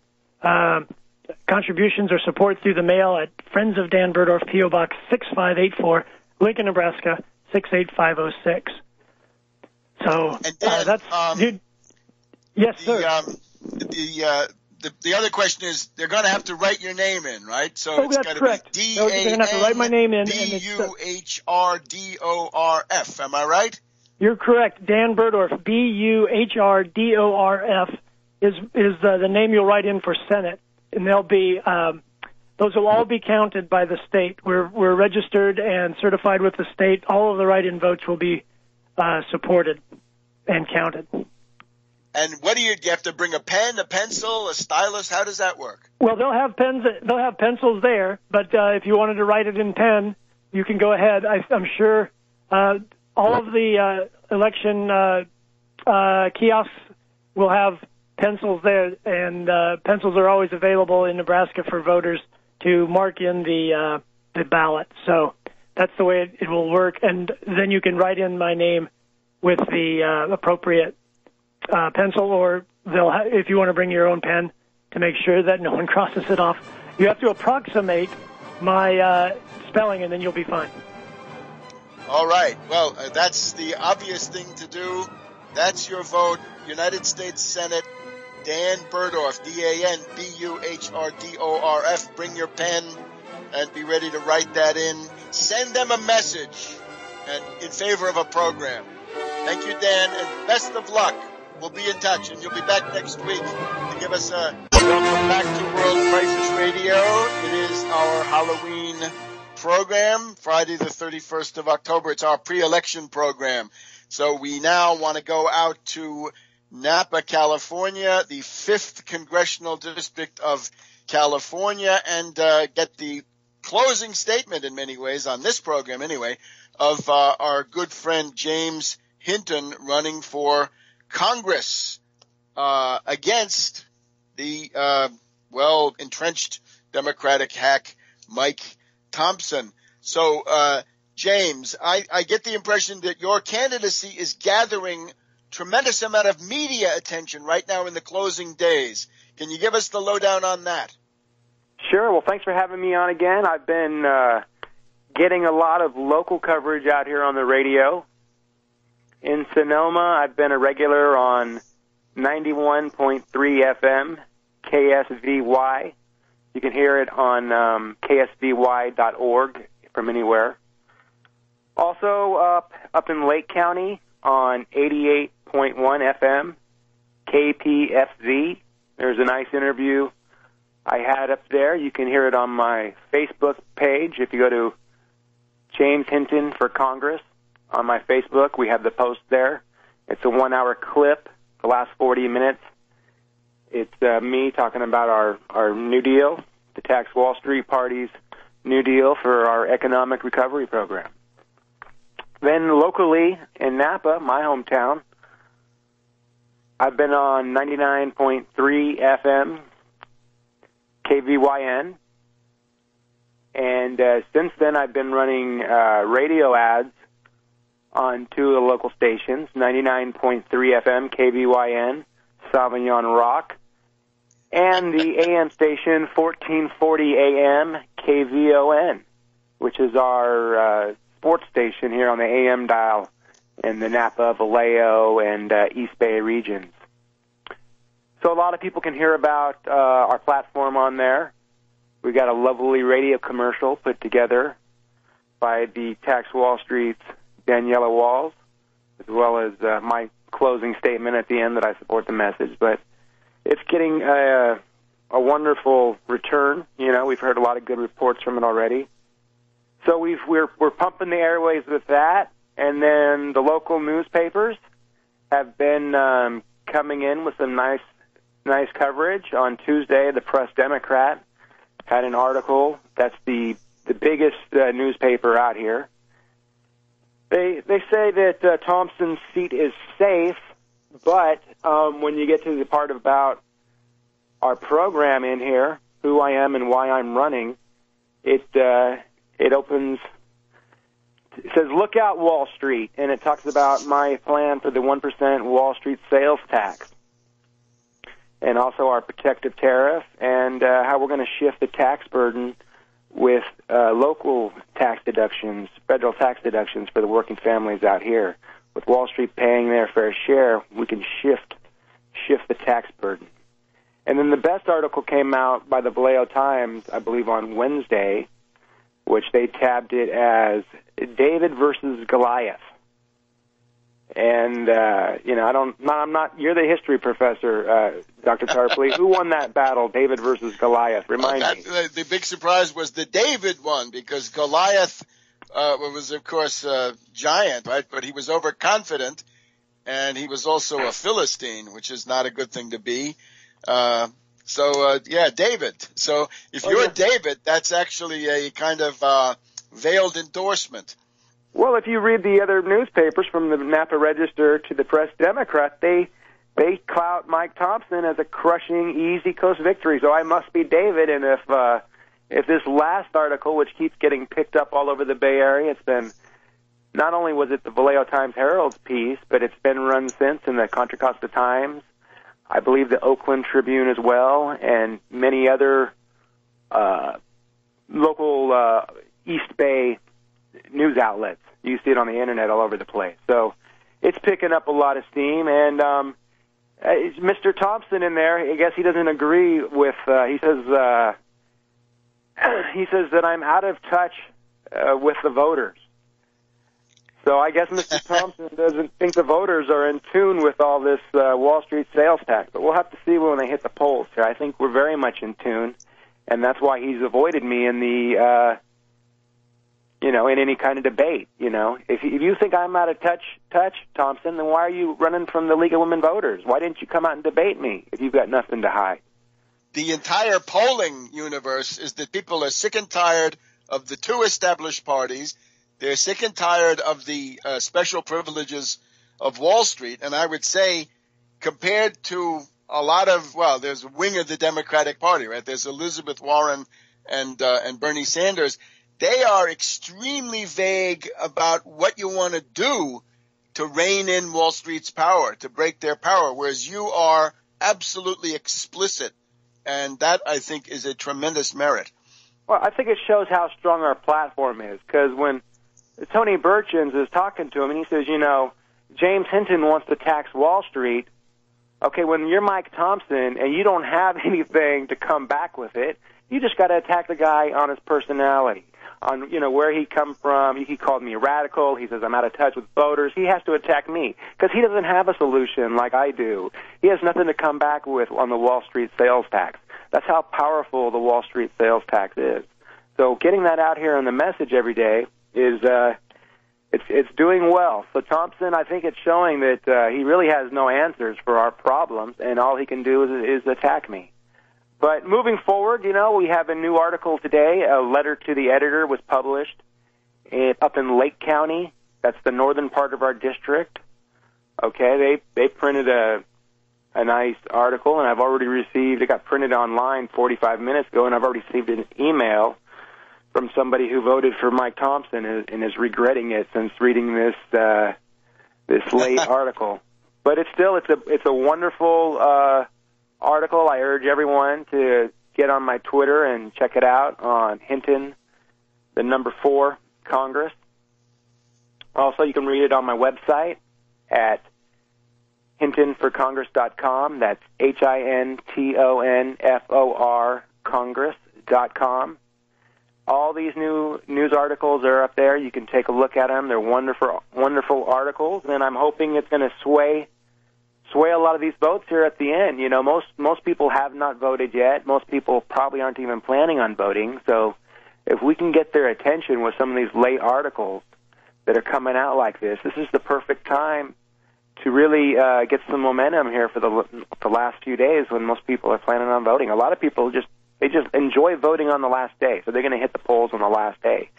contributions or support through the mail at Friends of Dan Bergdorf, P.O. Box 6584, Lincoln, Nebraska 68506. So and Dan, that's yes, sir. The other question is they're going to have to write your name in, right? So it's got to be They're going to have to write my name in. B-U-H-R-D-O-R-F. Am I right? You're correct. Dan Bergdorf, B-U-H-R-D-O-R-F, is the name you'll write in for Senate, and they'll be those will all be counted by the state. We're registered and certified with the state. All of the write-in votes will be supported and counted. And what do you have to bring a pen, a pencil, a stylus? How does that work? Well, they'll have pens. They'll have pencils there, but if you wanted to write it in pen, you can go ahead. I'm sure all of the election kiosks will have pencils there, and pencils are always available in Nebraska for voters to mark in the ballot. So that's the way it will work, and then you can write in my name with the appropriate pencil, or if you want to bring your own pen to make sure that no one crosses it off. You have to approximate my spelling, and then you'll be fine. All right. Well, that's the obvious thing to do. That's your vote. United States Senate, Dan Bergdorf, D-A-N-B-U-H-R-D-O-R-F. Bring your pen and be ready to write that in. Send them a message and in favor of a program. Thank you, Dan, and best of luck. We'll be in touch, and you'll be back next week to give us a welcome back to World Crisis Radio. It is our Halloween program, Friday the 31st of October. It's our pre-election program. So we now want to go out to Napa, California, the 5th Congressional District of California, and get the closing statement in many ways, on this program anyway, of our good friend James Hinton running for Congress against the entrenched Democratic hack Mike Thompson. So, James, I get the impression that your candidacy is gathering tremendous amount of media attention right now in the closing days. Can you give us the lowdown on that? Sure. Well, thanks for having me on again. I've been getting a lot of local coverage out here on the radio. In Sonoma, I've been a regular on 91.3 FM, KSVY. You can hear it on ksvy.org from anywhere. Also up in Lake County on 88.1 FM, KPFZ. There's a nice interview I had up there. You can hear it on my Facebook page. If you go to James Hinton for Congress on my Facebook, we have the post there. It's a 1-hour clip, the last 40 minutes. It's me talking about our New Deal, the Tax Wall Street Party's New Deal for our economic recovery program. Then locally in Napa, my hometown, I've been on 99.3 FM, KVYN, and since then I've been running radio ads on 2 of the local stations, 99.3 FM, KVYN, Sauvignon Rock, and the AM station 1440 AM, KVON, which is our sports station here on the AM dial in the Napa, Vallejo, and East Bay regions. So a lot of people can hear about our platform on there. We got a lovely radio commercial put together by the Tax Wall Street's Daniela Walls, as well as my closing statement at the end that I support the message. But it's getting a wonderful return. You know, we've heard a lot of good reports from it already. So we're pumping the airways with that, and then the local newspapers have been coming in with some nice coverage. On Tuesday, the Press Democrat had an article. That's the biggest newspaper out here. They say that Thompson's seat is safe, But when you get to the part about our program in here, who I am and why I'm running, it opens. It says, "Look out, Wall Street," and it talks about my plan for the 1% Wall Street sales tax, and also our protective tariff, and how we're going to shift the tax burden with local tax deductions, federal tax deductions for the working families out here. With Wall Street paying their fair share, we can shift the tax burden. And then the best article came out by the Vallejo Times, I believe, on Wednesday, which they tabbed it as David versus Goliath. And I'm not. You're the history professor, Dr. Tarpley. Who won that battle, David versus Goliath? Remind me. The big surprise was the David one, because Goliath was, of course, giant, right? But he was overconfident, and he was also a Philistine, which is not a good thing to be. David. So if you're David, that's actually a kind of veiled endorsement. Well, if you read the other newspapers, from the Napa Register to the Press Democrat, they clout Mike Thompson as a crushing, easy coast victory. So I must be David. And if this last article, which keeps getting picked up all over the Bay Area, it's been, not only was it the Vallejo Times Herald's piece, but it's been run since in the Contra Costa Times, I believe the Oakland Tribune as well, and many other local East Bay news outlets. You see it on the internet all over the place. So it's picking up a lot of steam. And Mr. Thompson in there, I guess he doesn't agree with. He says that I'm out of touch with the voters. So I guess Mr. Thompson doesn't think the voters are in tune with all this Wall Street sales tax. But we'll have to see when they hit the polls here. I think we're very much in tune, and that's why he's avoided me in the in any kind of debate. If you think I'm out of touch, Thompson, then why are you running from the League of Women Voters? Why didn't you come out and debate me if you've got nothing to hide? The entire polling universe is that people are sick and tired of the two established parties. They're sick and tired of the special privileges of Wall Street. And I would say, compared to a lot of, there's a wing of the Democratic Party, right? There's Elizabeth Warren and Bernie Sanders. They are extremely vague about what you want to do to rein in Wall Street's power, to break their power, whereas you are absolutely explicit. And that, I think, is a tremendous merit. Well, I think it shows how strong our platform is, because when Tony Burchins is talking to him and he says, James Hinton wants to tax Wall Street. Okay, when you're Mike Thompson and you don't have anything to come back with it, you just got to attack the guy on his personality, on where he come from. He called me a radical. He says I'm out of touch with voters. He has to attack me because he doesn't have a solution like I do. He has nothing to come back with on the Wall Street sales tax. That's how powerful the Wall Street sales tax is. So getting that out here in the message every day is it's doing well. So Thompson, I think it's showing that he really has no answers for our problems, and all he can do is attack me. But moving forward, we have a new article today. A letter to the editor was published up in Lake County. That's the northern part of our district. Okay, they printed a nice article, and I've already received, it got printed online 45 minutes ago, and I've already received an email from somebody who voted for Mike Thompson and is regretting it since reading this late article. But it's a wonderful article. I urge everyone to get on my Twitter and check it out on Hinton, the number 4 Congress. Also, you can read it on my website at hintonforcongress.com. That's HINTONFOR Congress.com. All these new news articles are up there. You can take a look at them. They're wonderful, wonderful articles, and I'm hoping it's going to sway a lot of these votes here at the end. Most people have not voted yet. Most people probably aren't even planning on voting. So if we can get their attention with some of these late articles that are coming out like this is the perfect time to really get some momentum here for the last few days when most people are planning on voting. A lot of people just enjoy voting on the last day, so they're going to hit the polls on the last day.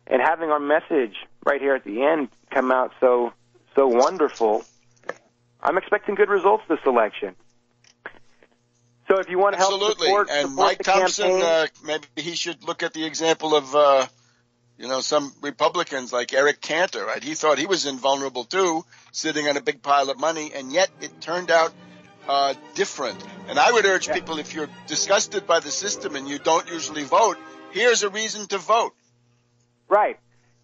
And having our message right here at the end come out so wonderful, I'm expecting good results this election. So if you want to help support Mike the Thompson, campaign, maybe he should look at the example of, some Republicans like Eric Cantor, right? He thought he was invulnerable too, sitting on a big pile of money, and yet it turned out different. And I would urge people, if you're disgusted by the system and you don't usually vote, here's a reason to vote. Right.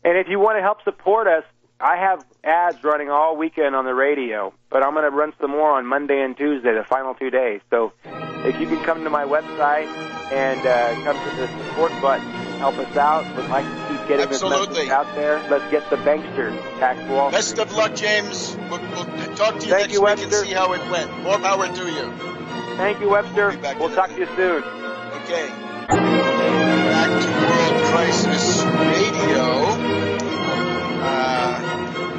And if you want to help support us, I have ads running all weekend on the radio, but I'm going to run some more on Monday and Tuesday, the final 2 days. So if you can come to my website and come to the support button, help us out. We'd like to keep getting this message out there. Let's get the banksters back to Wall Street. Best of luck, James. We'll talk to you next week Webster. and see how it went. More power to you. Thank you, Webster. We'll talk to you soon. Okay. Back to World Crisis Radio.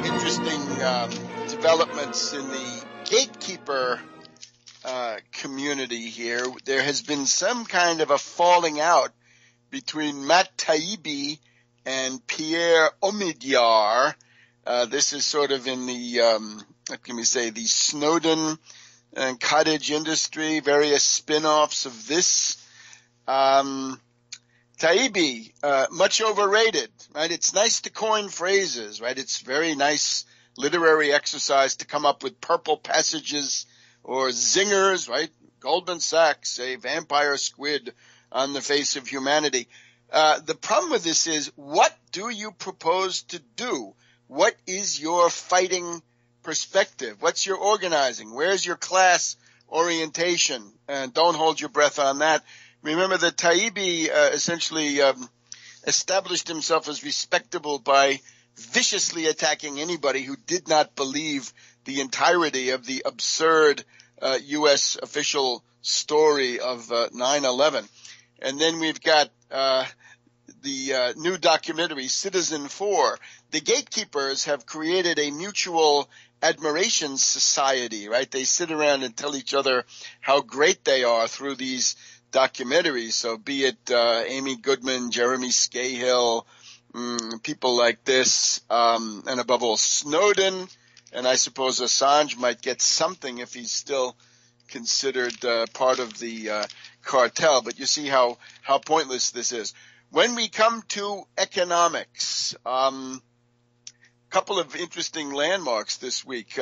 Interesting developments in the gatekeeper community here. There has been some kind of a falling out between Matt Taibbi and Pierre Omidyar. This is sort of in the, the Snowden and cottage industry, various spin-offs of this. Taibbi, much overrated, right? It's nice to coin phrases, right? It's very nice literary exercise to come up with purple passages or zingers, right? Goldman Sachs, a vampire squid on the face of humanity. The problem with this is, what do you propose to do? What is your fighting perspective? What's your organizing? Where's your class orientation? And don't hold your breath on that. Remember that Taibbi essentially established himself as respectable by viciously attacking anybody who did not believe the entirety of the absurd U.S. official story of 9/11. And then we've got the new documentary, Citizen 4. The gatekeepers have created a mutual admiration society, right? They sit around and tell each other how great they are through these documentaries. So be it Amy Goodman, Jeremy Scahill, people like this, and above all Snowden, and I suppose Assange might get something if he's still considered part of the cartel. But you see how pointless this is. When we come to economics, couple of interesting landmarks this week.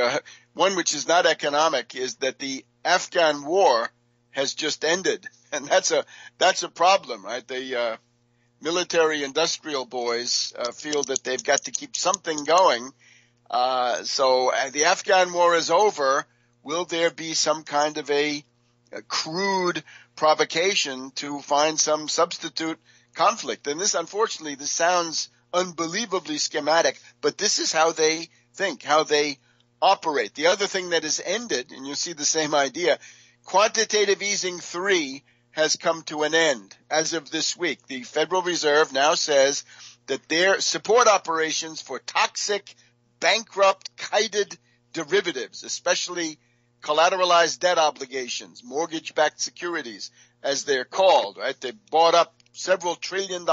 One which is not economic is that the Afghan war has just ended, and that's a problem, right? The military industrial boys feel that they've got to keep something going. So the Afghan war is over. Will there be some kind of a crude provocation to find some substitute conflict? And this, unfortunately, this sounds unbelievably schematic, but this is how they think, how they operate. The other thing that has ended, and you'll see the same idea, quantitative easing 3 has come to an end as of this week. The Federal Reserve now says that their support operations for toxic, bankrupt, kited derivatives, especially collateralized debt obligations, mortgage-backed securities, as they're called, right? They bought up several $1 trillion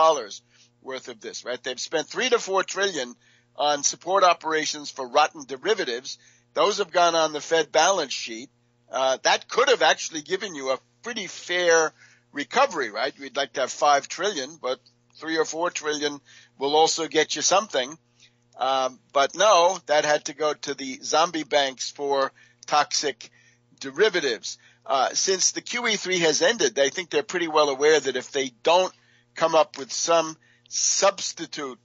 worth of this, right? They've spent $3 to $4 trillion on support operations for rotten derivatives. Those have gone on the Fed balance sheet. That could have actually given you a pretty fair recovery, right? We'd like to have $5 trillion, but $3 or $4 trillion will also get you something. But no, that had to go to the zombie banks for toxic derivatives. Since the QE3 has ended, I think they're pretty well aware that if they don't come up with some substitute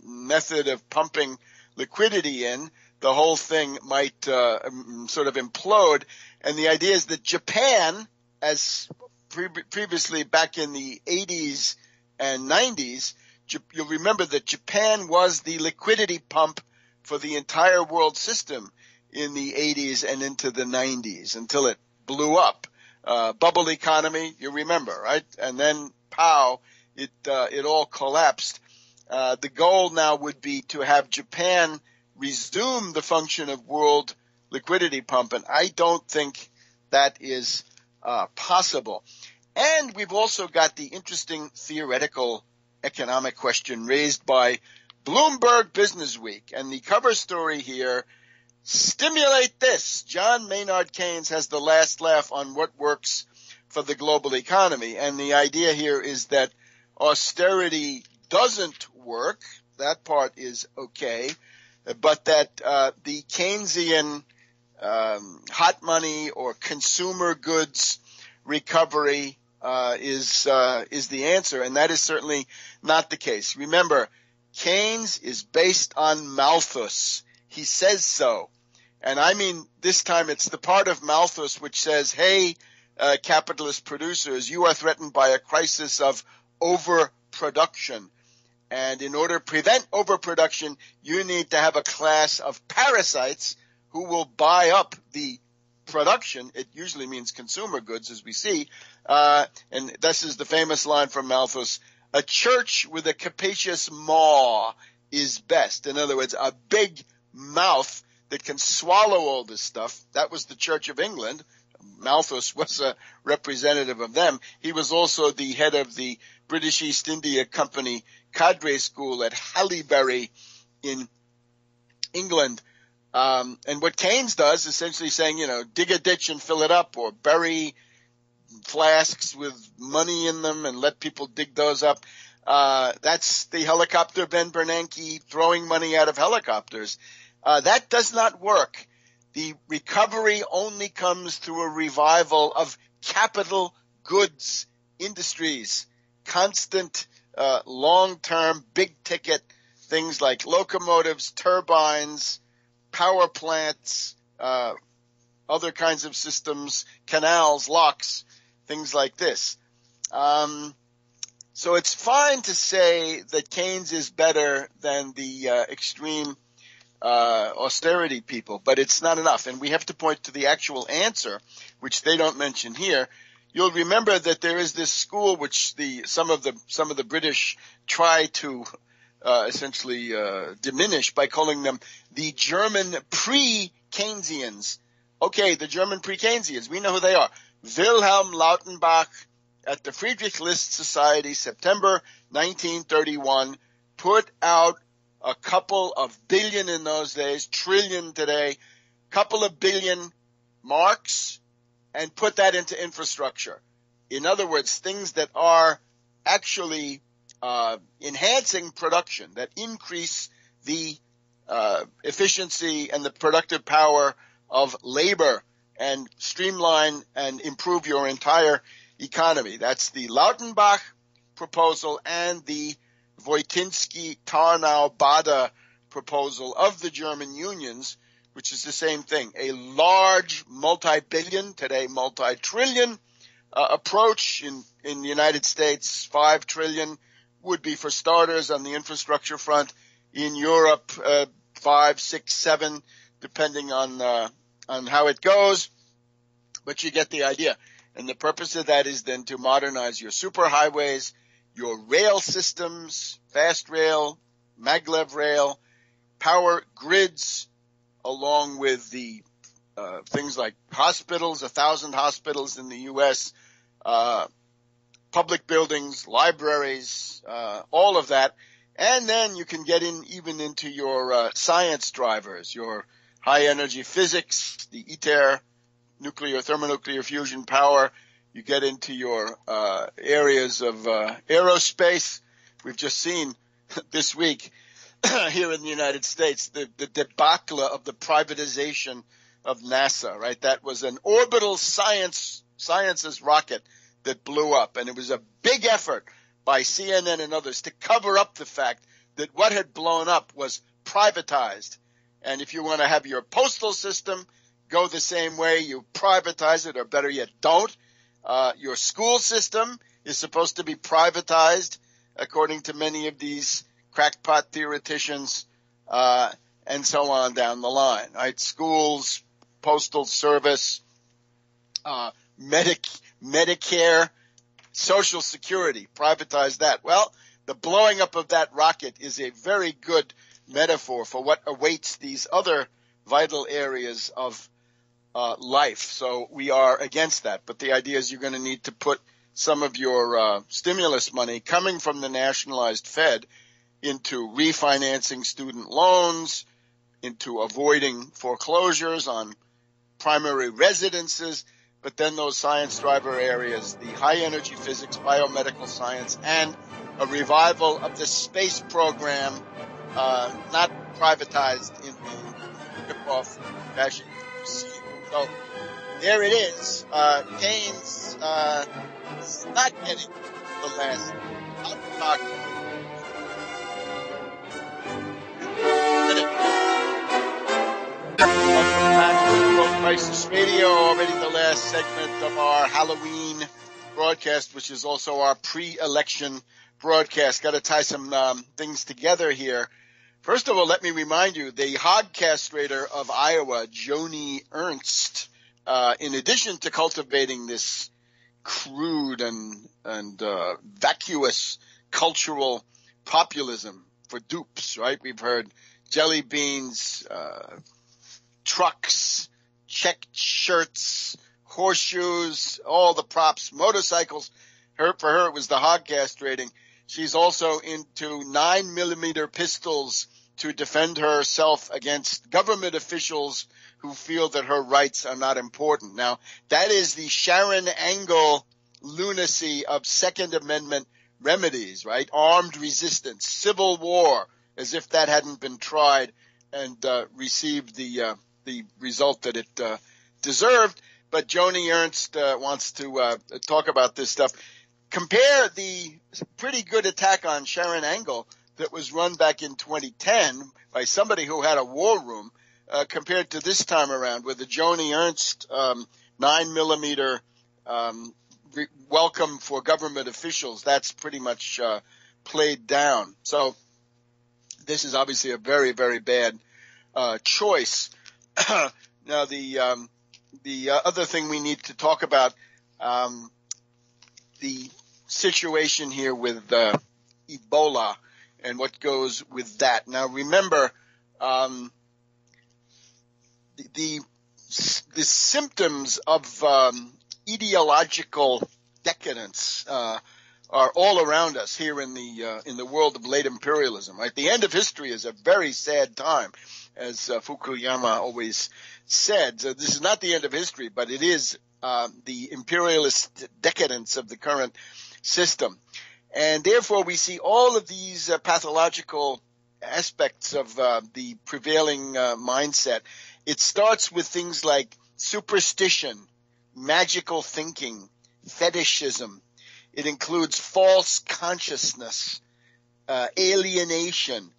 method of pumping liquidity in, the whole thing might sort of implode. And the idea is that Japan, as previously back in the 80s and 90s, you'll remember that Japan was the liquidity pump for the entire world system in the 80s and into the 90s until it blew up. Bubble economy, you remember, right? And then, pow, it all collapsed. The goal now would be to have Japan resume the function of world liquidity pump, and I don't think that is possible. And we've also got the interesting theoretical economic question raised by Bloomberg Businessweek, and the cover story here stimulate this. John Maynard Keynes has the last laugh on what works for the global economy. And the idea here is that austerity doesn't work. That part is okay. But that the Keynesian hot money or consumer goods recovery is the answer. And that is certainly not the case. Remember, Keynes is based on Malthus. He says so. And I mean, this time it's the part of Malthus which says, hey, capitalist producers, you are threatened by a crisis of overproduction. And in order to prevent overproduction, you need to have a class of parasites who will buy up the production. It usually means consumer goods, as we see. And this is the famous line from Malthus, a church with a capacious maw is best. In other words, a big mouth that can swallow all this stuff. That was the Church of England. Malthus was a representative of them. He was also the head of the British East India Company cadre school at Haileybury in England. And what Keynes does, essentially saying, dig a ditch and fill it up, or bury flasks with money in them and let people dig those up. That's the helicopter Ben Bernanke throwing money out of helicopters. That does not work. The recovery only comes through a revival of capital goods industries, constant, long-term, big-ticket things like locomotives, turbines, power plants, other kinds of systems, canals, locks, things like this. So it's fine to say that Keynes is better than the extreme austerity people, but it's not enough. And we have to point to the actual answer, which they don't mention here. You'll remember that there is this school which some of the British try to essentially diminish by calling them the German pre-Keynesians. Okay, the German pre-Keynesians, we know who they are. Wilhelm Lautenbach at the Friedrich List Society, September 1931, put out a couple of billion in those days, trillion today, couple of billion marks, and put that into infrastructure. In other words, things that are actually enhancing production, that increase the efficiency and the productive power of labor and streamline and improve your entire economy. That's the Lautenbach proposal and the Voitinsky-Tarnow-Bada proposal of the German unions, which is the same thing. A large multi-billion, today multi-trillion approach in the United States, 5 trillion would be for starters on the infrastructure front. In Europe, 5, 6, 7, depending on how it goes. But you get the idea. And the purpose of that is then to modernize your superhighways, your rail systems, fast rail, maglev rail, power grids, along with the things like hospitals, 1,000 hospitals in the U.S., public buildings, libraries, all of that. And then you can get even into your science drivers, your high-energy physics, the ITER, thermonuclear fusion power. You get into your areas of aerospace. We've just seen this week here in the United States the debacle of the privatization of NASA, right? That was an orbital sciences rocket that blew up, and it was a big effort by CNN and others to cover up the fact that what had blown up was privatized. And if you want to have your postal system go the same way, you privatize it, or better yet, don't. Your school system is supposed to be privatized, according to many of these crackpot theoreticians, and so on down the line, right? Schools, postal service, Medicare, Social Security, privatize that. Well, the blowing up of that rocket is a very good metaphor for what awaits these other vital areas of life. So we are against that. But the idea is you're going to need to put some of your stimulus money coming from the nationalized Fed into refinancing student loans, into avoiding foreclosures on primary residences, but then those science driver areas, the high energy physics, biomedical science, and a revival of the space program, not privatized in the rip-off fashion. So there it is. Keynes is not getting the last talk. Welcome back to World Crisis Radio, already the last segment of our Halloween broadcast, which is also our pre-election broadcast. Got to tie some things together here. First of all, let me remind you, the hog castrator of Iowa, Joni Ernst, in addition to cultivating this crude and vacuous cultural populism for dupes, right? We've heard jelly beans, trucks, checked shirts, horseshoes, all the props, motorcycles. For her, it was the hog castrating. She's also into 9mm pistols to defend herself against government officials who feel that her rights are not important. Now, that is the Sharon Angle lunacy of Second Amendment remedies, right? Armed resistance, civil war, as if that hadn't been tried and received the result that it deserved. But Joni Ernst wants to talk about this stuff. Compare the pretty good attack on Sharon Angle that was run back in 2010 by somebody who had a war room compared to this time around with the Joni Ernst 9mm welcome for government officials. That's pretty much played down. So this is obviously a very, very bad choice. Now, the other thing we need to talk about, the situation here with Ebola and what goes with that. Now, remember, the symptoms of ideological decadence are all around us here in the world of late imperialism. Right, the end of history is a very sad time, as Fukuyama always said. So this is not the end of history, but it is the imperialist decadence of the current system. And therefore, we see all of these pathological aspects of the prevailing mindset. It starts with things like superstition, magical thinking, fetishism. It includes false consciousness, alienation,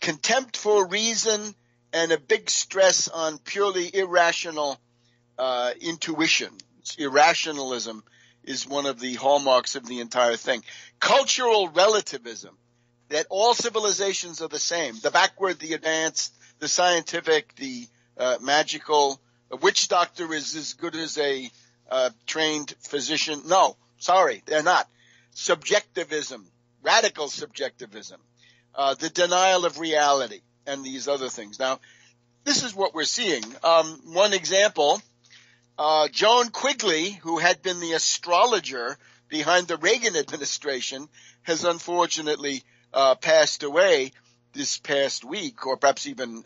contempt for reason, and a big stress on purely irrational intuition. Irrationalism is one of the hallmarks of the entire thing. Cultural relativism, that all civilizations are the same. The backward, the advanced, the scientific, the magical. A witch doctor is as good as a trained physician. No, sorry, they're not. Subjectivism, radical subjectivism, the denial of reality, and these other things. Now, this is what we're seeing. One example, Joan Quigley, who had been the astrologer behind the Reagan administration, has unfortunately passed away this past week, or perhaps even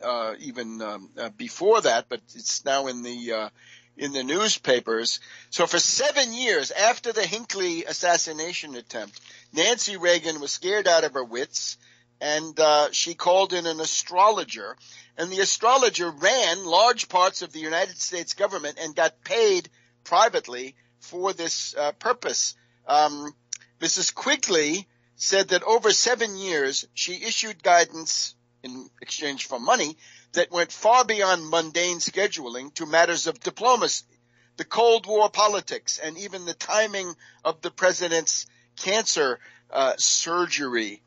before that, but it's now in the newspapers. So for 7 years after the Hinckley assassination attempt, Nancy Reagan was scared out of her wits, and she called in an astrologer, and the astrologer ran large parts of the United States government and got paid privately for this purpose. Mrs. Quigley said that over 7 years, she issued guidance in exchange for money that went far beyond mundane scheduling to matters of diplomacy, the Cold War politics, and even the timing of the president's cancer surgery.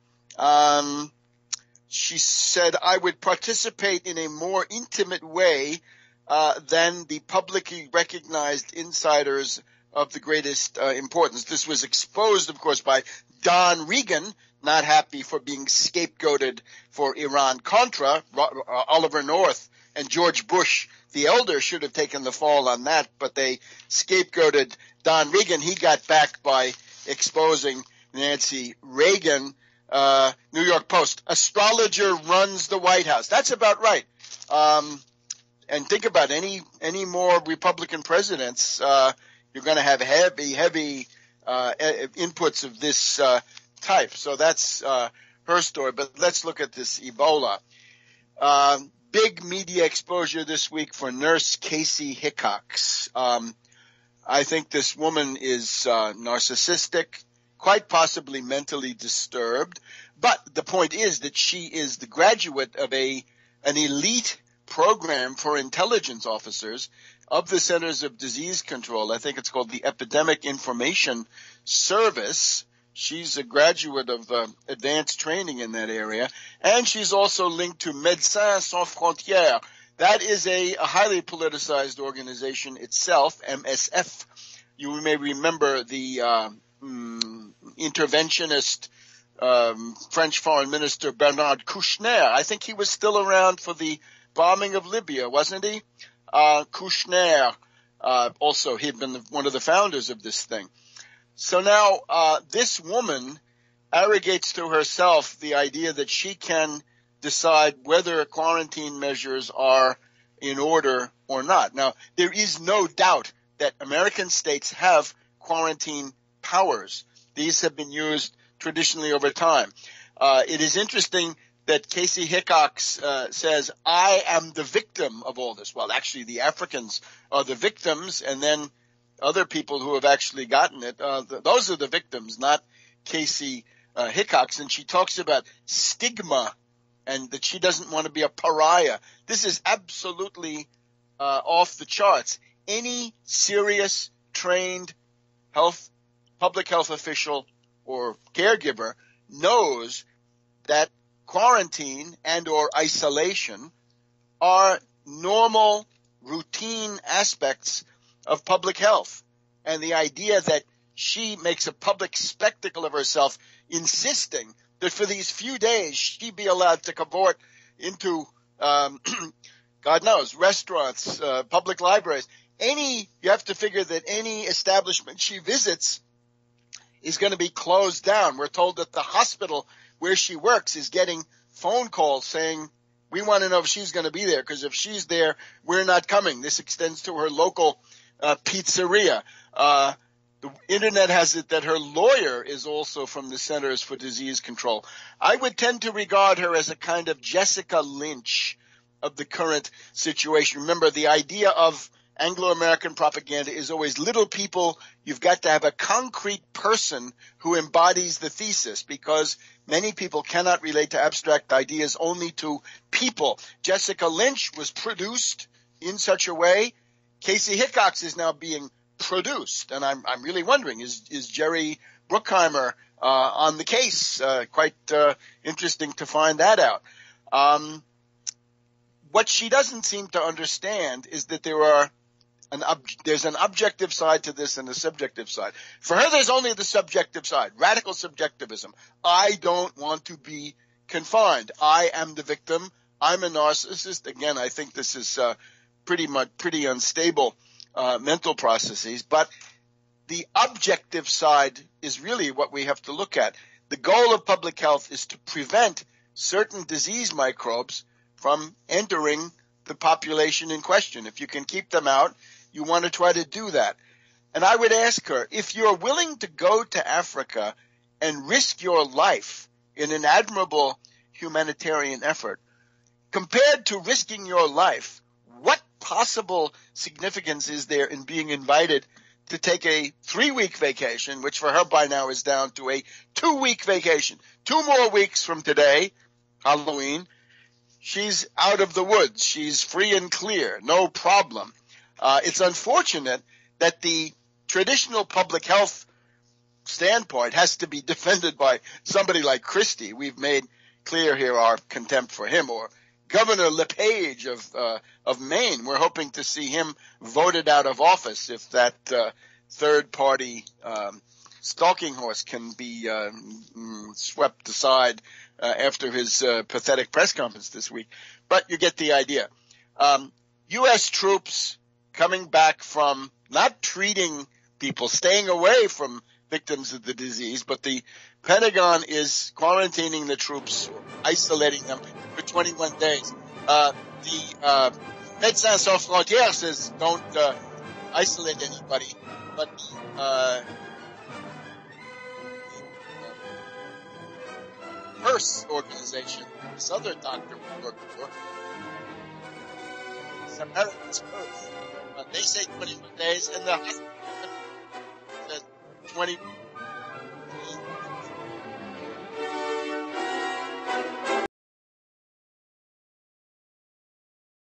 She said, I would participate in a more intimate way than the publicly recognized insiders of the greatest importance. This was exposed, of course, by Don Regan, not happy for being scapegoated for Iran-Contra. Oliver North and George Bush, the elder, should have taken the fall on that, but they scapegoated Don Regan. He got back by exposing Nancy Reagan. New York Post, astrologer runs the White House. That's about right. And think about any more Republican presidents, you're going to have heavy inputs of this type. So that's her story. But let's look at this Ebola. Big media exposure this week for nurse Casey Hickox. I think this woman is narcissistic, quite possibly mentally disturbed. But the point is that she is the graduate of an elite program for intelligence officers of the Centers of Disease Control. I think it's called the Epidemic Information Service. She's a graduate of advanced training in that area, and she's also linked to Médecins Sans Frontières. That is a highly politicized organization itself, MSF. You may remember the interventionist French Foreign Minister Bernard Kouchner. I think he was still around for the bombing of Libya, wasn't he? Kouchner, also, he'd been one of the founders of this thing. So now, this woman arrogates to herself the idea that she can decide whether quarantine measures are in order or not. Now, there is no doubt that American states have quarantine powers. These have been used traditionally over time. It is interesting that Casey Hickox says, I am the victim of all this. Well, actually, the Africans are the victims, and then other people who have actually gotten it, those are the victims, not Casey Hickox. And she talks about stigma and that she doesn't want to be a pariah. This is absolutely off the charts. Any serious, trained public health official or caregiver knows that quarantine and or isolation are normal, routine aspects of public health. And the idea that she makes a public spectacle of herself, insisting that for these few days she be allowed to cavort into, God knows, restaurants, public libraries. You have to figure that any establishment she visits is going to be closed down. We're told that the hospital where she works is getting phone calls saying, we want to know if she's going to be there, because if she's there, we're not coming. This extends to her local pizzeria. The internet has it that her lawyer is also from the Centers for Disease Control. I would tend to regard her as a kind of Jessica Lynch of the current situation. Remember, the idea of Anglo-American propaganda is always little people. You've got to have a concrete person who embodies the thesis, because many people cannot relate to abstract ideas, only to people. Jessica Lynch was produced in such a way. Casey Hickox is now being produced, and I'm really wondering, is Jerry Bruckheimer on the case? Quite interesting to find that out. What she doesn't seem to understand is that there's an objective side to this and a subjective side. For her, there's only the subjective side, radical subjectivism. I don't want to be confined. I am the victim. I'm a narcissist. Again, I think this is pretty unstable mental processes. But the objective side is really what we have to look at. The goal of public health is to prevent certain disease microbes from entering the population in question. If you can keep them out, you want to try to do that. And I would ask her, if you're willing to go to Africa and risk your life in an admirable humanitarian effort, compared to risking your life, what possible significance is there in being invited to take a 3-week vacation, which for her by now is down to a 2-week vacation? 2 more weeks from today, Halloween, she's out of the woods. She's free and clear, no problem. It's unfortunate that the traditional public health standpoint has to be defended by somebody like Christie. We've made clear here our contempt for him, or Governor LePage of Maine. We're hoping to see him voted out of office if that third-party stalking horse can be swept aside after his pathetic press conference this week. But you get the idea. U.S. troops coming back from not treating people, staying away from victims of the disease, but the Pentagon is quarantining the troops, isolating them for 21 days. The Médecins Sans Frontières says don't isolate anybody, but Nurse organization, this other doctor we worked for, Samaritan's Purse, they say 21 days, and the hospital says 20